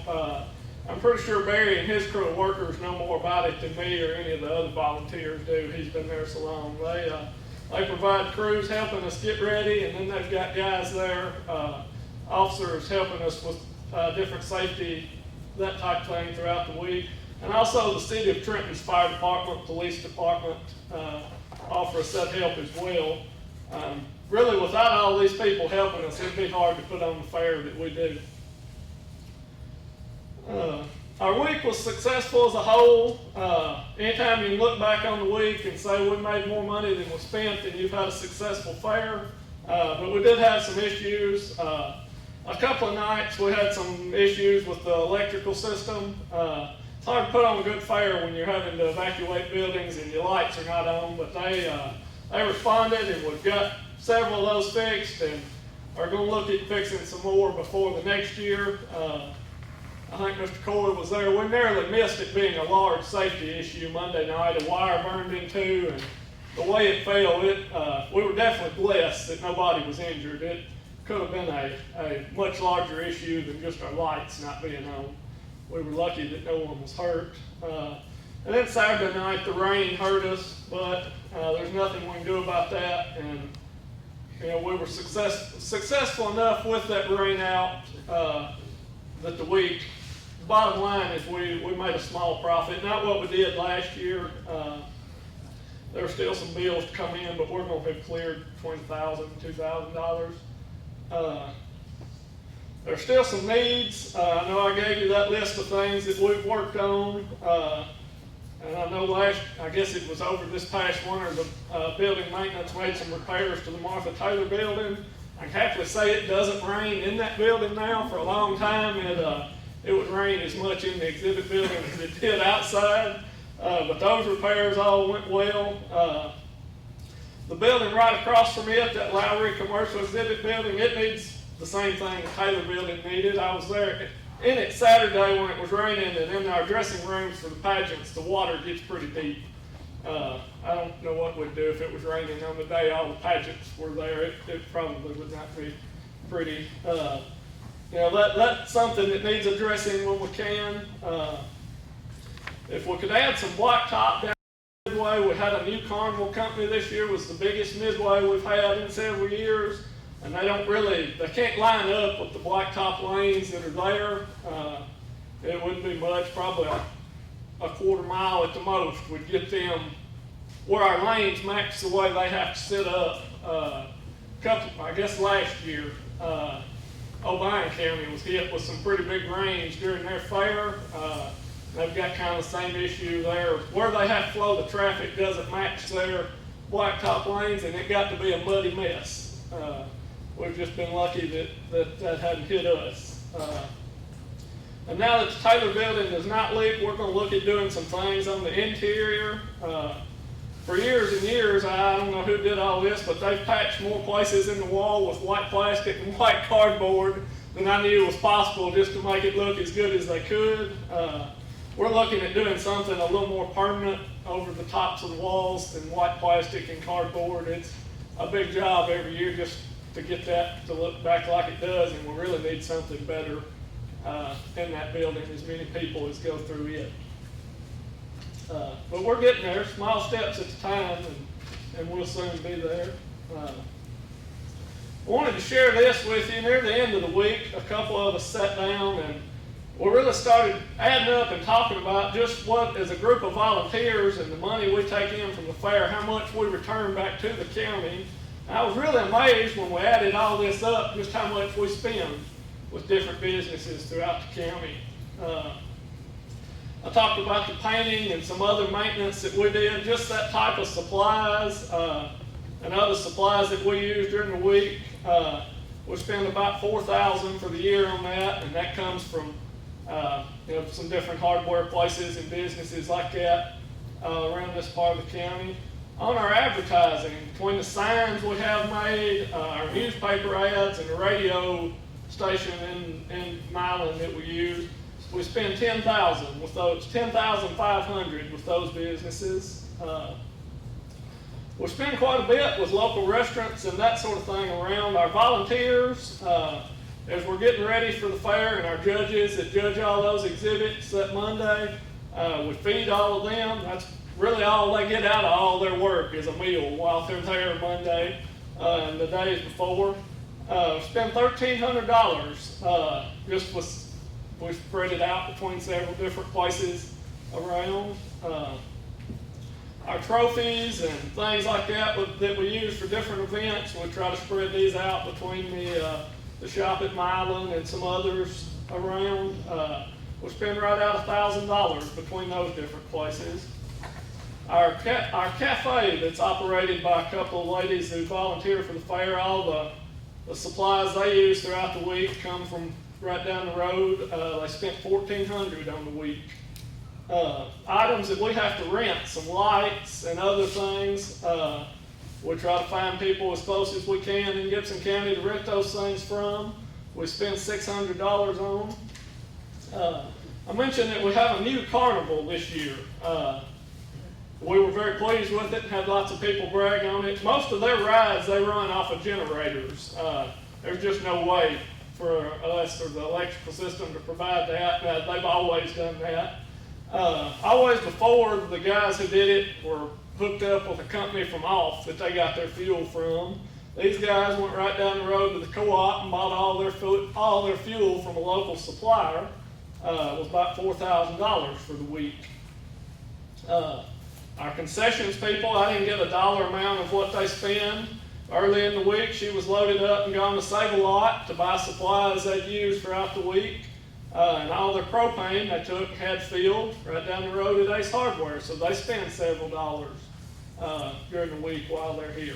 I'm pretty sure Barry and his crew of workers know more about it than me or any of the other volunteers do. He's been there so long. They provide crews helping us get ready, and then they've got guys there, officers helping us with different safety, that type of thing throughout the week. And also the city of Trenton's fire department, police department offer us that help as well. Really, without all these people helping us, it'd be hard to put on the fair that we do. Our week was successful as a whole. Anytime you can look back on the week and say we made more money than we spent, then you've had a successful fair. But we did have some issues. A couple of nights we had some issues with the electrical system. It's hard to put on a good fair when you're having to evacuate buildings and your lights are not on, but they responded, and we've got several of those fixed and are going to look at fixing some more before the next year. I think Mr. Coy was there. We narrowly missed it being a large safety issue Monday night. A wire burned in two, and the way it fell, we were definitely blessed that nobody was injured. It could have been a much larger issue than just our lights not being on. We were lucky that no one was hurt. And then Saturday night, the rain hurt us, but there's nothing we can do about that. And we were successful enough with that rain out that the week. Bottom line is we made a small profit, not what we did last year. There were still some bills to come in, but we're going to have cleared $20,000, $2,000. There's still some needs. I know I gave you that list of things that we've worked on. And I know I guess it was over this past winter, the building maintenance made some repairs to the Martha Taylor building. I can happily say it doesn't rain in that building now. For a long time, it would rain as much in the exhibit building as it did outside. But those repairs all went well. The building right across from it, that Lowry Commercial Exhibit Building, it needs the same thing the Taylor building needed. I was there in it Saturday when it was raining, and in our dressing rooms for the pageants, the water gets pretty deep. I don't know what we'd do if it was raining on the day all the pageants were there. It probably would not be pretty. That's something that needs addressing when we can. If we could add some blacktop down Midway, we had a new carnival company this year, was the biggest Midway we've had in several years. And they can't line up with the blacktop lanes that are there. It wouldn't be much, probably a quarter mile at the most would get them where our lanes match the way they have to sit up. I guess last year, O'Brien County was hit with some pretty big rains during their fair. They've got kind of the same issue there. Where they have to flow the traffic doesn't match their blacktop lanes, and it got to be a muddy mess. We've just been lucky that hadn't hit us. And now that the Taylor building does not leak, we're going to look at doing some things on the interior. For years and years, I don't know who did all this, but they've patched more places in the wall with white plastic and white cardboard than I knew was possible just to make it look as good as they could. We're looking at doing something a little more permanent over the tops of the walls than white plastic and cardboard. It's a big job every year just to get that to look back like it does, and we really need something better in that building, as many people as go through it. But we're getting there, small steps at a time, and we'll soon be there. I wanted to share this with you. Near the end of the week, a couple of us sat down and we really started adding up and talking about just what, as a group of volunteers and the money we take in from the fair, how much we return back to the county. I was really amazed when we added all this up, just how much we spend with different businesses throughout the county. I talked about the painting and some other maintenance that we did, just that type of supplies and other supplies that we use during the week. We spend about $4,000 for the year on that, and that comes from some different hardware places and businesses like that around this part of the county. On our advertising, between the signs we have made, our newspaper ads, and the radio station in Milan that we use, we spend $10,000 with those, $10,500 with those businesses. We spend quite a bit with local restaurants and that sort of thing around. Our volunteers, as we're getting ready for the fair, and our judges that judge all those exhibits that Monday, we feed all of them. That's really all they get out of all their work is a meal while they're there Monday and the days before. Spend $1,300 just with, we spread it out between several different places around. Our trophies and things like that that we use for different events, we try to spread these out between the shop at Milan and some others around. We spend right out $1,000 between those different places. Our cafe that's operated by a couple of ladies who volunteer for the fair, all the supplies they use throughout the week come from right down the road. They spent $1,400 on the week. Items that we have to rent, some lights and other things, we try to find people as close as we can in Gibson County to rent those things from. We spend $600 on. I mentioned that we have a new carnival this year. We were very pleased with it and had lots of people brag on it. Most of their rides, they run off of generators. There's just no way for us or the electrical system to provide that. They've always done that. Always before, the guys who did it were hooked up with a company from off that they got their fuel from. These guys went right down the road to the co-op and bought all their fuel from a local supplier. It was about $4,000 for the week. Our concessions people, I didn't get a dollar amount of what they spend, Early in the week, she was loaded up and gone to Save-A-Lot to buy supplies they'd use throughout the week. And all their propane they took and had filled right down the road at Ace Hardware. So they spend several dollars during the week while they're here.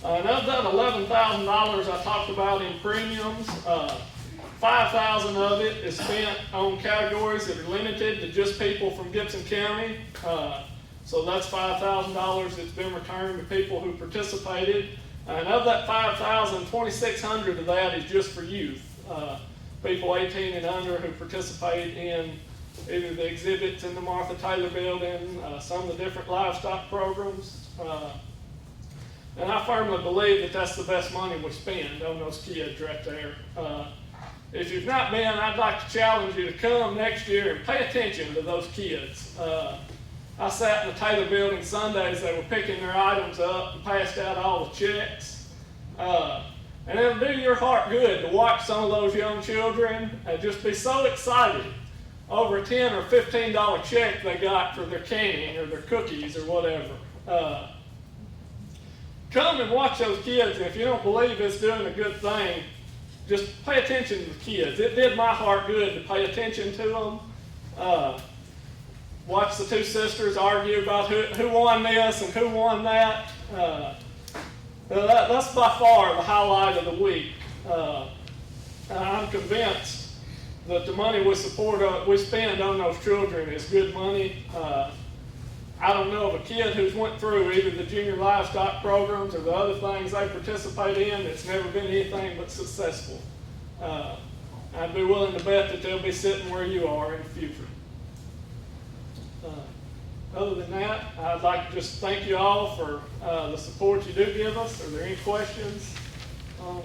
And of that $11,000 I talked about in premiums, $5,000 of it is spent on categories that are limited to just people from Gibson County. So that's $5,000 that's been returned to people who participated. And of that $5,000, $2,600 of that is just for youth. People 18 and under who participate in either the exhibits in the Martha Taylor Building, some of the different livestock programs. And I firmly believe that that's the best money we spend on those kids right there. If you've not been, I'd like to challenge you to come next year and pay attention to those kids. I sat in the Taylor Building Sundays, they were picking their items up and passed out all the checks. And it'll do your heart good to watch some of those young children and just be so excited over a $10 or $15 check they got for their canning or their cookies or whatever. Come and watch those kids, and if you don't believe it's doing a good thing, just pay attention to the kids. It did my heart good to pay attention to them. Watch the two sisters argue about who won this and who won that. That's by far the highlight of the week. I'm convinced that the money we spend on those children is good money. I don't know of a kid who's went through either the junior livestock programs or the other things they participate in that's never been anything but successful. I'd be willing to bet that they'll be sitting where you are in the future. Other than that, I'd like to just thank you all for the support you do give us. Are there any questions on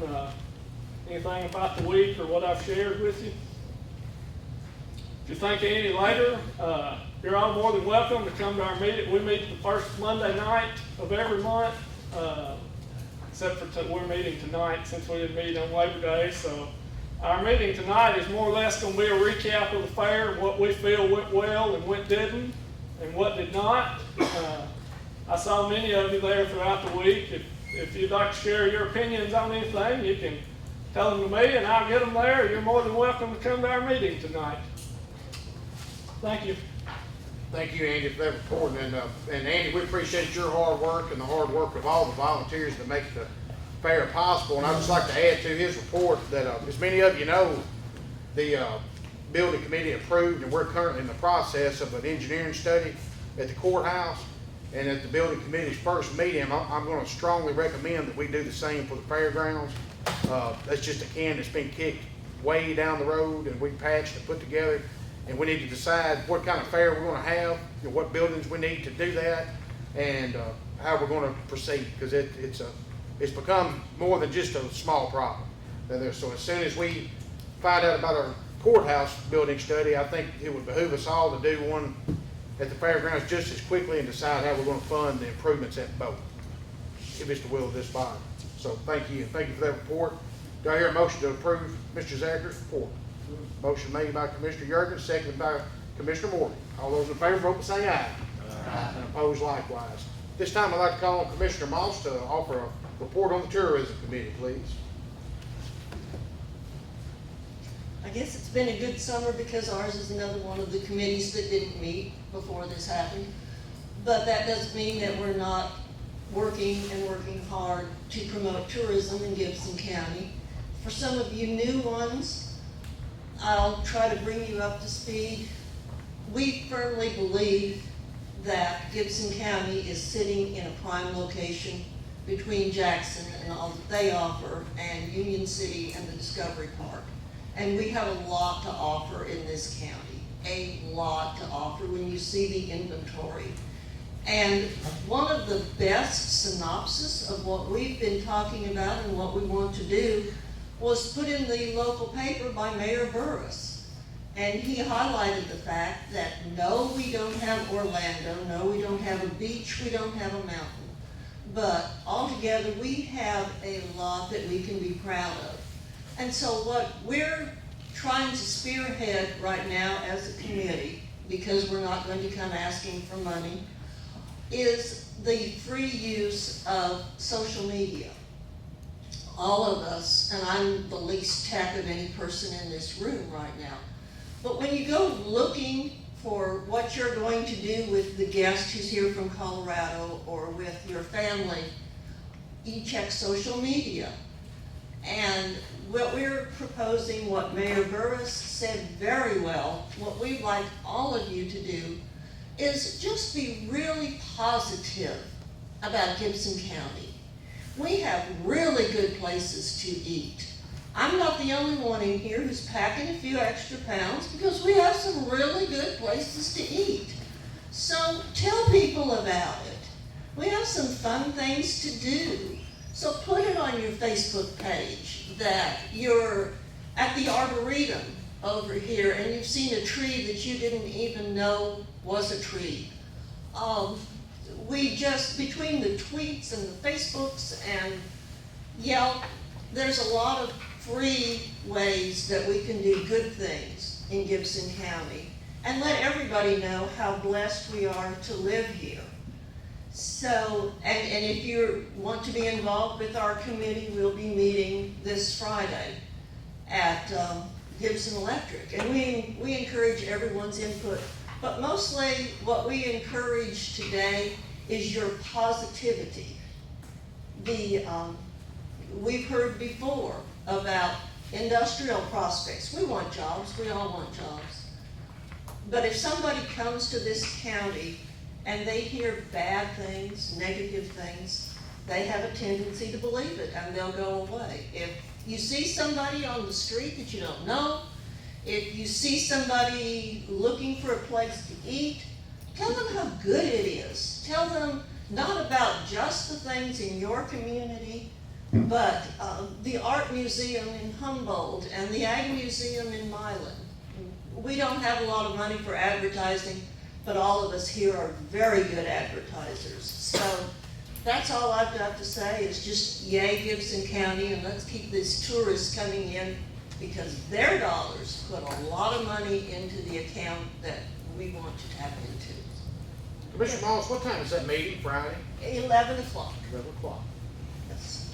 anything about the week or what I've shared with you? If you think of any later, you're all more than welcome to come to our meeting. We meet the first Monday night of every month, except for we're meeting tonight since we didn't meet on Labor Day. So our meeting tonight is more or less going to be a recap of the fair, what we feel went well and what didn't, and what did not. I saw many of you there throughout the week. If you'd like to share your opinions on anything, you can tell them to me and I'll get them there. You're more than welcome to come to our meeting tonight. Thank you. Thank you, Andy, for that report. And Andy, we appreciate your hard work and the hard work of all the volunteers that make the fair possible. And I'd just like to add to his report that, as many of you know, the building committee approved, and we're currently in the process of an engineering study at the courthouse. And at the building committee's first meeting, I'm going to strongly recommend that we do the same for the fairgrounds. That's just a can that's been kicked way down the road, and we patched and put together. And we need to decide what kind of fair we're going to have, what buildings we need to do that, and how we're going to proceed, because it's become more than just a small problem. So as soon as we find out about our courthouse building study, I think it would behoove us all to do one at the fairgrounds just as quickly and decide how we're going to fund the improvements at both, if it's the will of this body. So thank you, and thank you for that report. Do I hear a motion to approve Mr. Zacker's report? Motion made by Commissioner Yergin, seconded by Commissioner Morgan. All those in favor, vote by saying aye. Aye. And opposed likewise. This time I'd like to call on Commissioner Moss to offer a report on the Tourism Committee, please. I guess it's been a good summer because ours is another one of the committees that didn't meet before this happened. But that doesn't mean that we're not working hard to promote tourism in Gibson County. For some of you new ones, I'll try to bring you up to speed. We firmly believe that Gibson County is sitting in a prime location between Jackson and all that they offer and Union City and the Discovery Park. And we have a lot to offer in this county, a lot to offer when you see the inventory. And one of the best synopsis of what we've been talking about and what we want to do was put in the local paper by Mayor Burris. And he highlighted the fact that no, we don't have Orlando, no, we don't have a beach, we don't have a mountain. But altogether, we have a lot that we can be proud of. And so what we're trying to spearhead right now as a committee, because we're not going to come asking for money, is the free use of social media. All of us, and I'm the least tech of any person in this room right now, but when you go looking for what you're going to do with the guest who's here from Colorado or with your family, you check social media. And what we're proposing, what Mayor Burris said very well, what we'd like all of you to do is just be really positive about Gibson County. We have really good places to eat. I'm not the only one in here who's packing a few extra pounds because we have some really good places to eat. So tell people about it. We have some fun things to do. So put it on your Facebook page that you're at the Arboretum over here and you've seen a tree that you didn't even know was a tree. We just, between the tweets and the Facebooks and Yelp, there's a lot of free ways that we can do good things in Gibson County and let everybody know how blessed we are to live here. So, and if you want to be involved with our committee, we'll be meeting this Friday at Gibson Electric. And we encourage everyone's input. But mostly what we encourage today is your positivity. We've heard before about industrial prospects. We want jobs, we all want jobs. But if somebody comes to this county and they hear bad things, negative things, they have a tendency to believe it and they'll go away. If you see somebody on the street that you don't know, if you see somebody looking for a place to eat, tell them how good it is. Tell them not about just the things in your community, but the art museum in Humboldt and the Ag Museum in Milan. We don't have a lot of money for advertising, but all of us here are very good advertisers. So that's all I've got to say is just yay Gibson County, and let's keep these tourists coming in because their dollars put a lot of money into the account that we want to tap into. Commissioner Moss, what time is that meeting, Friday? 11 o'clock. 11 o'clock. Yes.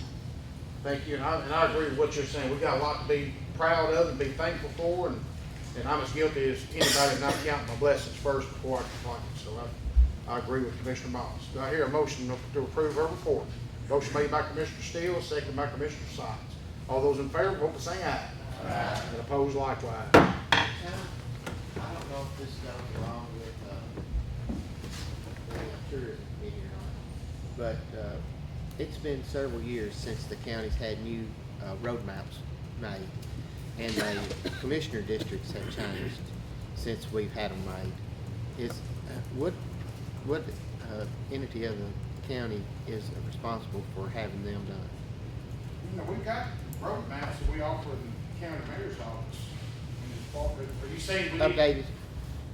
Thank you, and I agree with what you're saying. We got a lot to be proud of and be thankful for, and I'm as guilty as anybody not counting my blessings first before I complain. So I agree with Commissioner Moss. Do I hear a motion to approve her report? Motion made by Commissioner Steele, seconded by Commissioner Sines. All those in favor, vote by saying aye. Aye. And opposed likewise. I don't know if this goes along with the tourism committee or not, but it's been several years since the county's had new road maps made, and the commissioner districts have changed since we've had them made. What entity of the county is responsible for having them done? You know, we've got road maps that we offer in the county mayor's office. Are you saying we need, Updated.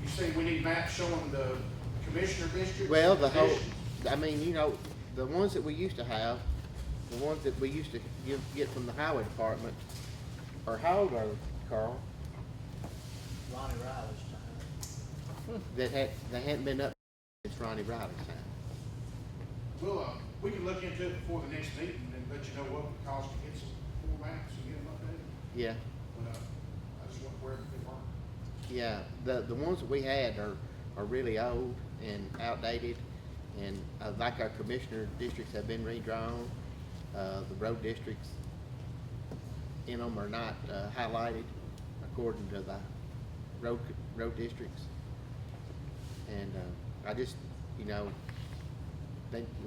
you say we need maps showing the commissioner districts? Well, the whole, divisions? I mean, you know, the ones that we used to have, the ones that we used to get from the highway department, are how old are they, Carl? Ronnie Riley's time. They hadn't been up since Ronnie Riley's time. Well, we can look into it before the next meeting and let you know what it would cost to get some full maps and get them updated. Yeah, But I just want where they were. yeah. The ones that we had are really old and outdated, and like our commissioner districts have been redrawn. The road districts in them are not highlighted according to the road districts. And I just, you know,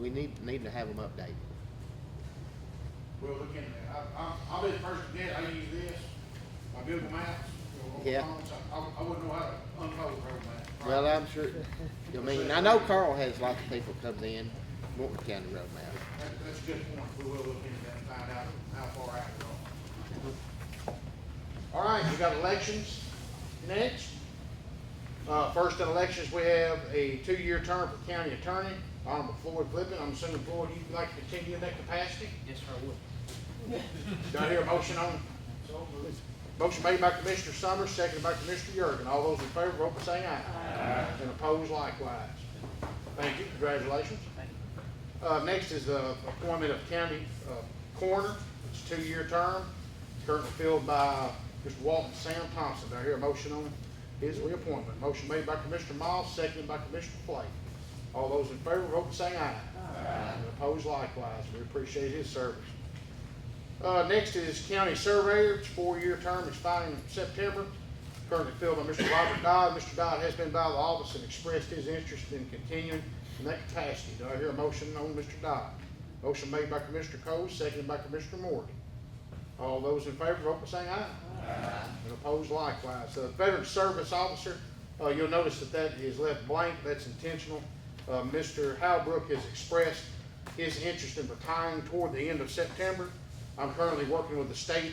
we need to have them updated. We'll look into that. I'll be the first to get, I use this, my Google Maps. You know, Yeah. on phones. I wouldn't know how to unfold road maps. Well, I'm sure, I mean, I know Carl has lots of people comes in wanting county road maps. That's a good point. We will look into that and find out how far out we are. All right, we got elections next. First in elections, we have a 2-year term for county attorney, Honorable Floyd Flippin. I'm assuming, Floyd, you'd like to continue in that capacity? Yes, sir, I would. Do I hear a motion on? Motion made by Commissioner Summers, seconded by Commissioner Yergin. All those in favor, vote by saying aye. Aye. And opposed likewise. Thank you, congratulations. Next is the appointment of county coroner. It's a 2-year term, currently filled by Mr. Walton Sam Thompson. Do I hear a motion on his reappointment? Motion made by Commissioner Miles, seconded by Commissioner Flake. All those in favor, vote by saying aye. Aye. And opposed likewise. We appreciate his service. Next is county surveyor. It's a 4-year term expiring in September. Currently filled by Mr. Robert Dodd. Mr. Dodd has been by the office and expressed his interest in continuing in that capacity. Do I hear a motion on Mr. Dodd? Motion made by Commissioner Cole, seconded by Commissioner Morgan. All those in favor, vote by saying aye. Aye. And opposed likewise. Veteran Service Officer, you'll notice that is left blank. That's intentional. Mr. Halbrook has expressed his interest in retiring toward the end of September. I'm currently working with the State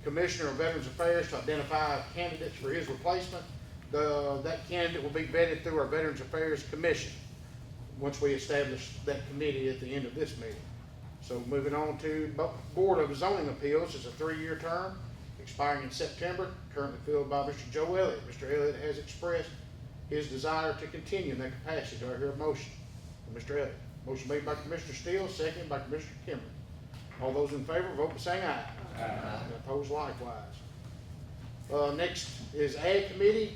Commissioner of Veterans Affairs to identify candidates for his replacement. That candidate will be vetted through our Veterans Affairs Commission once we establish that committee at the end of this meeting. So moving on to Board of Zoning Appeals is a 3-year term expiring in September, currently filled by Mr. Joe Elliott. Mr. Elliott has expressed his desire to continue in that capacity. Do I hear a motion from Mr. Elliott? Motion made by Commissioner Steele, seconded by Commissioner Kimmer. All those in favor, vote by saying aye. Aye. And opposed likewise. Next is Ag Committee.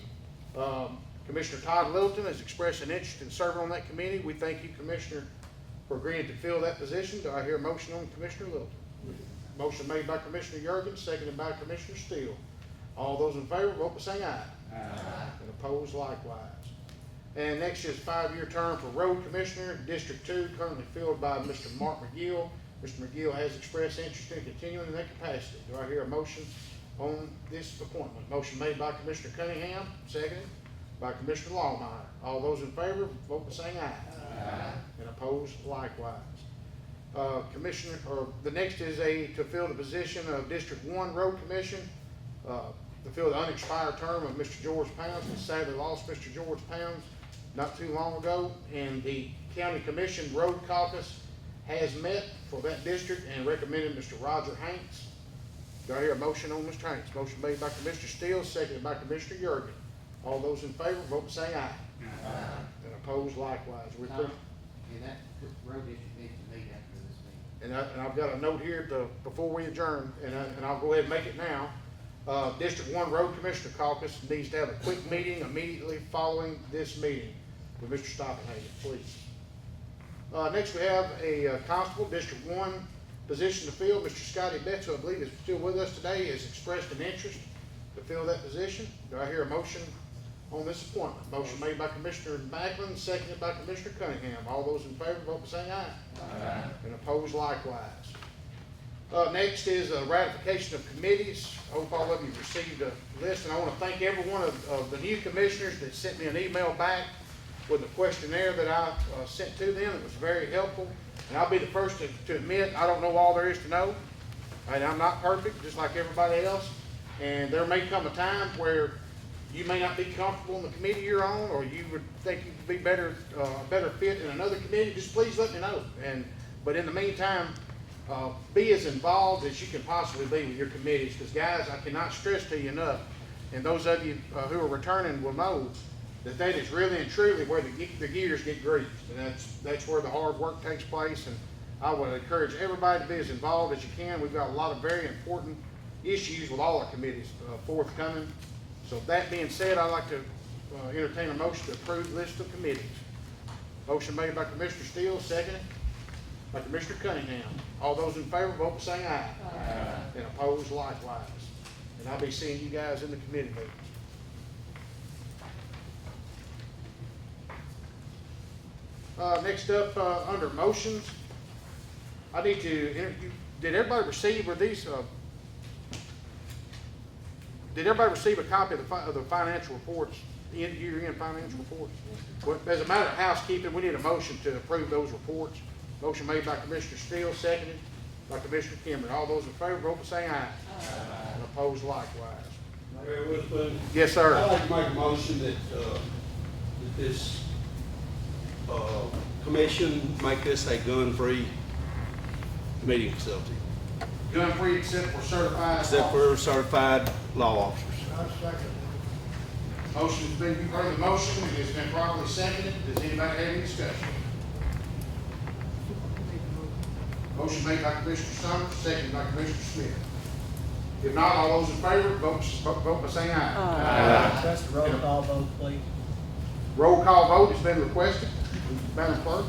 Commissioner Todd Littleton has expressed an interest in serving on that committee. We thank you, Commissioner, for agreeing to fill that position. Do I hear a motion on Commissioner Littleton? Motion made by Commissioner Jurgens, seconded by Commissioner Steele. All those in favor, vote by saying aye. Aye. And opposed likewise. And next is 5-year term for Road Commissioner, District 2, currently filled by Mr. Mark McGill. Mr. McGill has expressed interest in continuing in that capacity. Do I hear a motion on this appointment? Motion made by Commissioner Cunningham, seconded by Commissioner Longmire. All those in favor, vote by saying aye. Aye. And opposed likewise. The next is to fill the position of District 1 Road Commission, to fill the unexpired term of Mr. George Pounds. We sadly lost Mr. George Pounds not too long ago, and the County Commission Road Caucus has met for that district and recommended Mr. Roger Hanks. Do I hear a motion on Mr. Hanks? Motion made by Commissioner Steele, seconded by Commissioner Jurgen. All those in favor, vote by saying aye. Aye. And opposed likewise. And that road district needs to meet after this meeting. And I've got a note here before we adjourn, and I'll go ahead and make it now. District 1 Road Commissioner Caucus needs to have a quick meeting immediately following this meeting with Mr. Stoppenhagen, please. Next we have a Constable, District 1 position to fill. Mr. Scotty Betts, who I believe is still with us today, has expressed an interest to fill that position. Do I hear a motion on this appointment? Motion made by Commissioner Macklin, seconded by Commissioner Cunningham. All those in favor, vote by saying aye. Aye. And opposed likewise. Next is a ratification of committees. I hope all of you received a list, and I want to thank every one of the new commissioners that sent me an email back with a questionnaire that I sent to them. It was very helpful, and I'll be the first to admit I don't know all there is to know, and I'm not perfect, just like everybody else, and there may come a time where you may not be comfortable in the committee you're on, or you would think you could be better fit in another committee. Just please let me know. But in the meantime, be as involved as you can possibly be with your committees, because guys, I cannot stress to you enough, and those of you who are returning will know that is really and truly where the gears get greased, and that's where the hard work takes place. And I would encourage everybody to be as involved as you can. We've got a lot of very important issues with all our committees forthcoming. So that being said, I'd like to entertain a motion to approve the list of committees. Motion made by Commissioner Steele, seconded by Commissioner Cunningham. All those in favor, vote by saying aye. Aye. And opposed likewise. And I'll be seeing you guys in the committee meetings. Next up, under motions, I need to interview. Did everybody receive Did everybody receive a copy of the financial reports, the year-end financial reports? Well, as a matter of housekeeping, we need a motion to approve those reports. Motion made by Commissioner Steele, seconded by Commissioner Kimber. All those in favor, vote by saying aye. Aye. And opposed likewise. Mayor Witherspoon? Yes, sir. I'd like to make a motion that this commission make this a gun-free meeting facility. Gun-free except for certified. Except for certified law officers. I second Motion has been, you've heard the motion, it has been properly seconded. Does anybody have any discussion? Motion made by Commissioner Summers, seconded by Commissioner Smith. If not, all those in favor, vote by saying aye. That's the roll call vote, please. Roll call vote has been requested. Madam Clerk?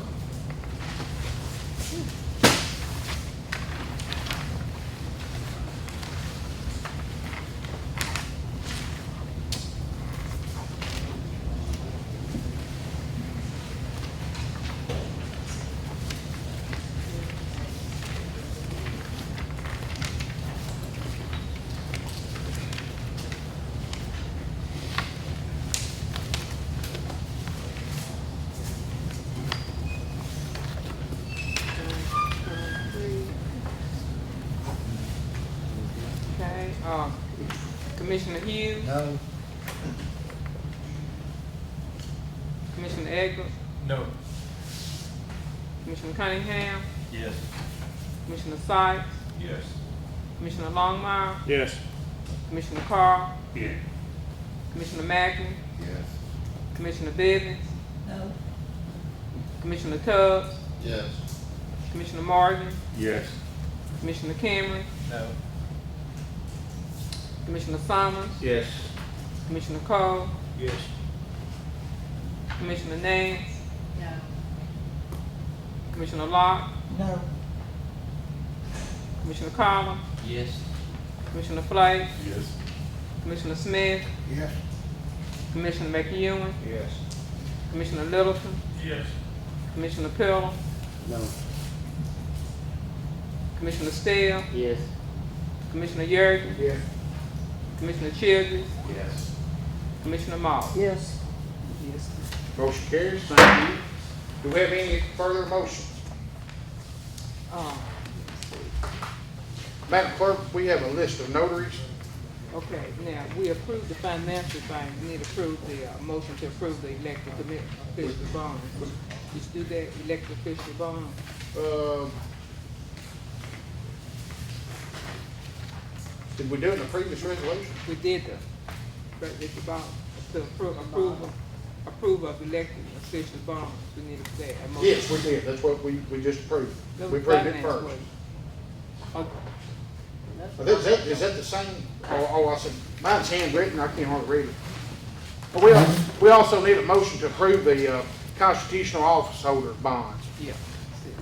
Okay, Commissioner Hughes, No. Commissioner Edwards, No. Commissioner Cunningham, Yes. Commissioner Sykes, Yes. Commissioner Longmire, Yes. Commissioner Carr, Yeah. Commissioner Mackin, Yes. Commissioner Bivens, No. Commissioner Tubbs, Yes. Commissioner Morgan, Yes. Commissioner Cameron, No. Commissioner Summers, Yes. Commissioner Cole, Yes. Commissioner Nance, No. Commissioner Locke, No. Commissioner Collins, Yes. Commissioner Flake, Yes. Commissioner Smith, Yes. Commissioner McEwen, Yes. Commissioner Littleton, Yes. Commissioner Pillar, No. Commissioner Steele, Yes. Commissioner Yergin, Yes. Commissioner Childers, Yes. Commissioner Moss. Yes. Yes. Motion carries. Thank you. Do we have any further motions? Madam Clerk, we have a list of notaries. Okay, now, we approved the financial thing, we need to approve the, motion to approve the elected official bonds. Did you do that, elected official bond? Did we do it in the previous resolution? We did the, but it's about, to approve of elected official bonds, we needed that, a motion. Yes, we did. That's what we just approved. No, We approved it finance first. was- Okay. Is that the same? Oh, I said, mine's handwritten, I can't hardly read it. But we also need a motion to approve the constitutional office holder bonds. Yeah.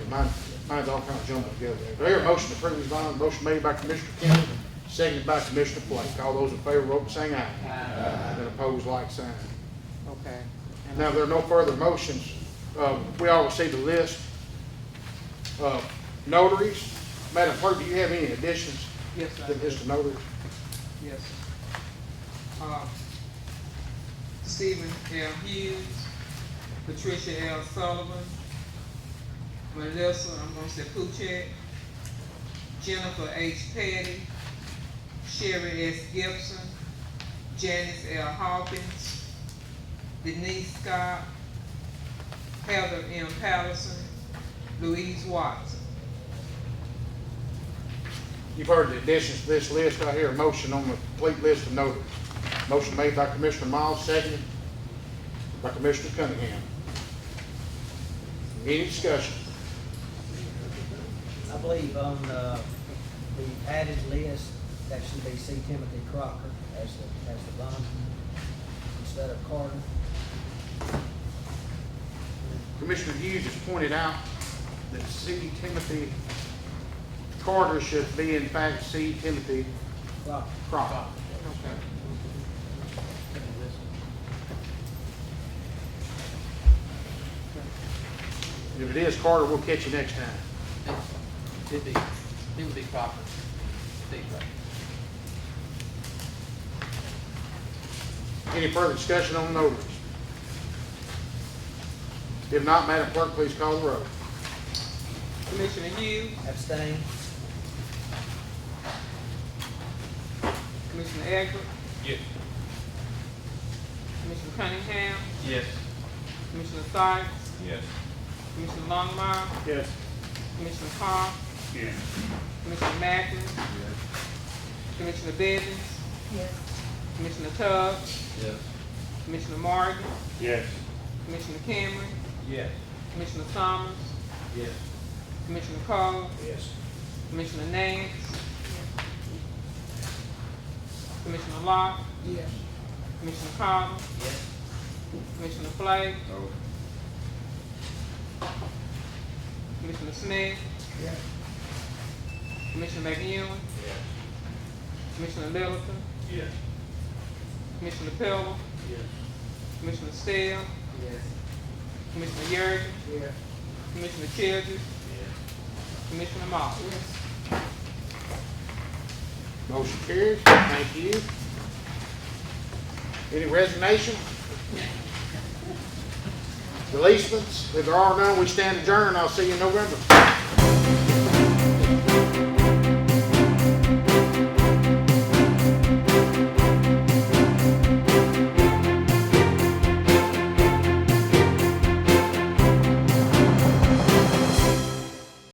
Mine's all kind of jumbled together there. Do I hear a motion to approve these bonds? Motion made by Commissioner Kennedy, seconded by Commissioner Flake. All those in favor, vote by saying aye. Aye. And opposed, like sign. Okay. And Now, there are no further motions. We all received a list of notaries. Madam Clerk, do you have any additions Yes, to I the list of notaries? Yes. Stephen L. Hughes, Patricia L. Sullivan, Melissa, I'm gonna say Puchet, Jennifer H. Petty, Sherry S. Gibson, Janice L. Hawkins, Denise Scott, Heather M. Patterson, Louise Watson. You've heard the additions to this list. I hear a motion on the complete list of notaries. Motion made by Commissioner Miles, seconded by Commissioner Cunningham. Any discussion? I believe on, the added list, that should be C. Timothy Crocker as the bondsman instead of Carter. Commissioner Hughes has pointed out that C. Timothy Carter should be in fact C. Timothy Crocker. Crocker. Okay. If it is Carter, we'll catch you next time. It would be proper. Any further discussion on notaries? If not, Madam Clerk, please call the roll. Commissioner Hughes, Abstain. Commissioner Edwards, Yes. Commissioner Cunningham, Yes. Commissioner Sykes, Yes. Commissioner Longmire, Yes. Commissioner Carr, Yes. Commissioner Mackin, Commissioner Bivens, Yes. Commissioner Tubbs, Yes. Commissioner Morgan, Yes. Commissioner Cameron, Yes. Commissioner Summers, Yes. Commissioner Cole, Yes. Commissioner Nance, Commissioner Locke, Yes. Commissioner Carter, Yes. Commissioner Flake, No. Commissioner Smith, Yes. Commissioner McEwen, Yes. Commissioner Littleton, Yes. Commissioner Pebble, Yes. Commissioner Steele, Yes. Commissioner Yergin, Yes. Commissioner Childers, Commissioner Moss. Motion carries. Thank you. Any resignation? Releasements? If there are none, we stand adjourned. I'll see you in November.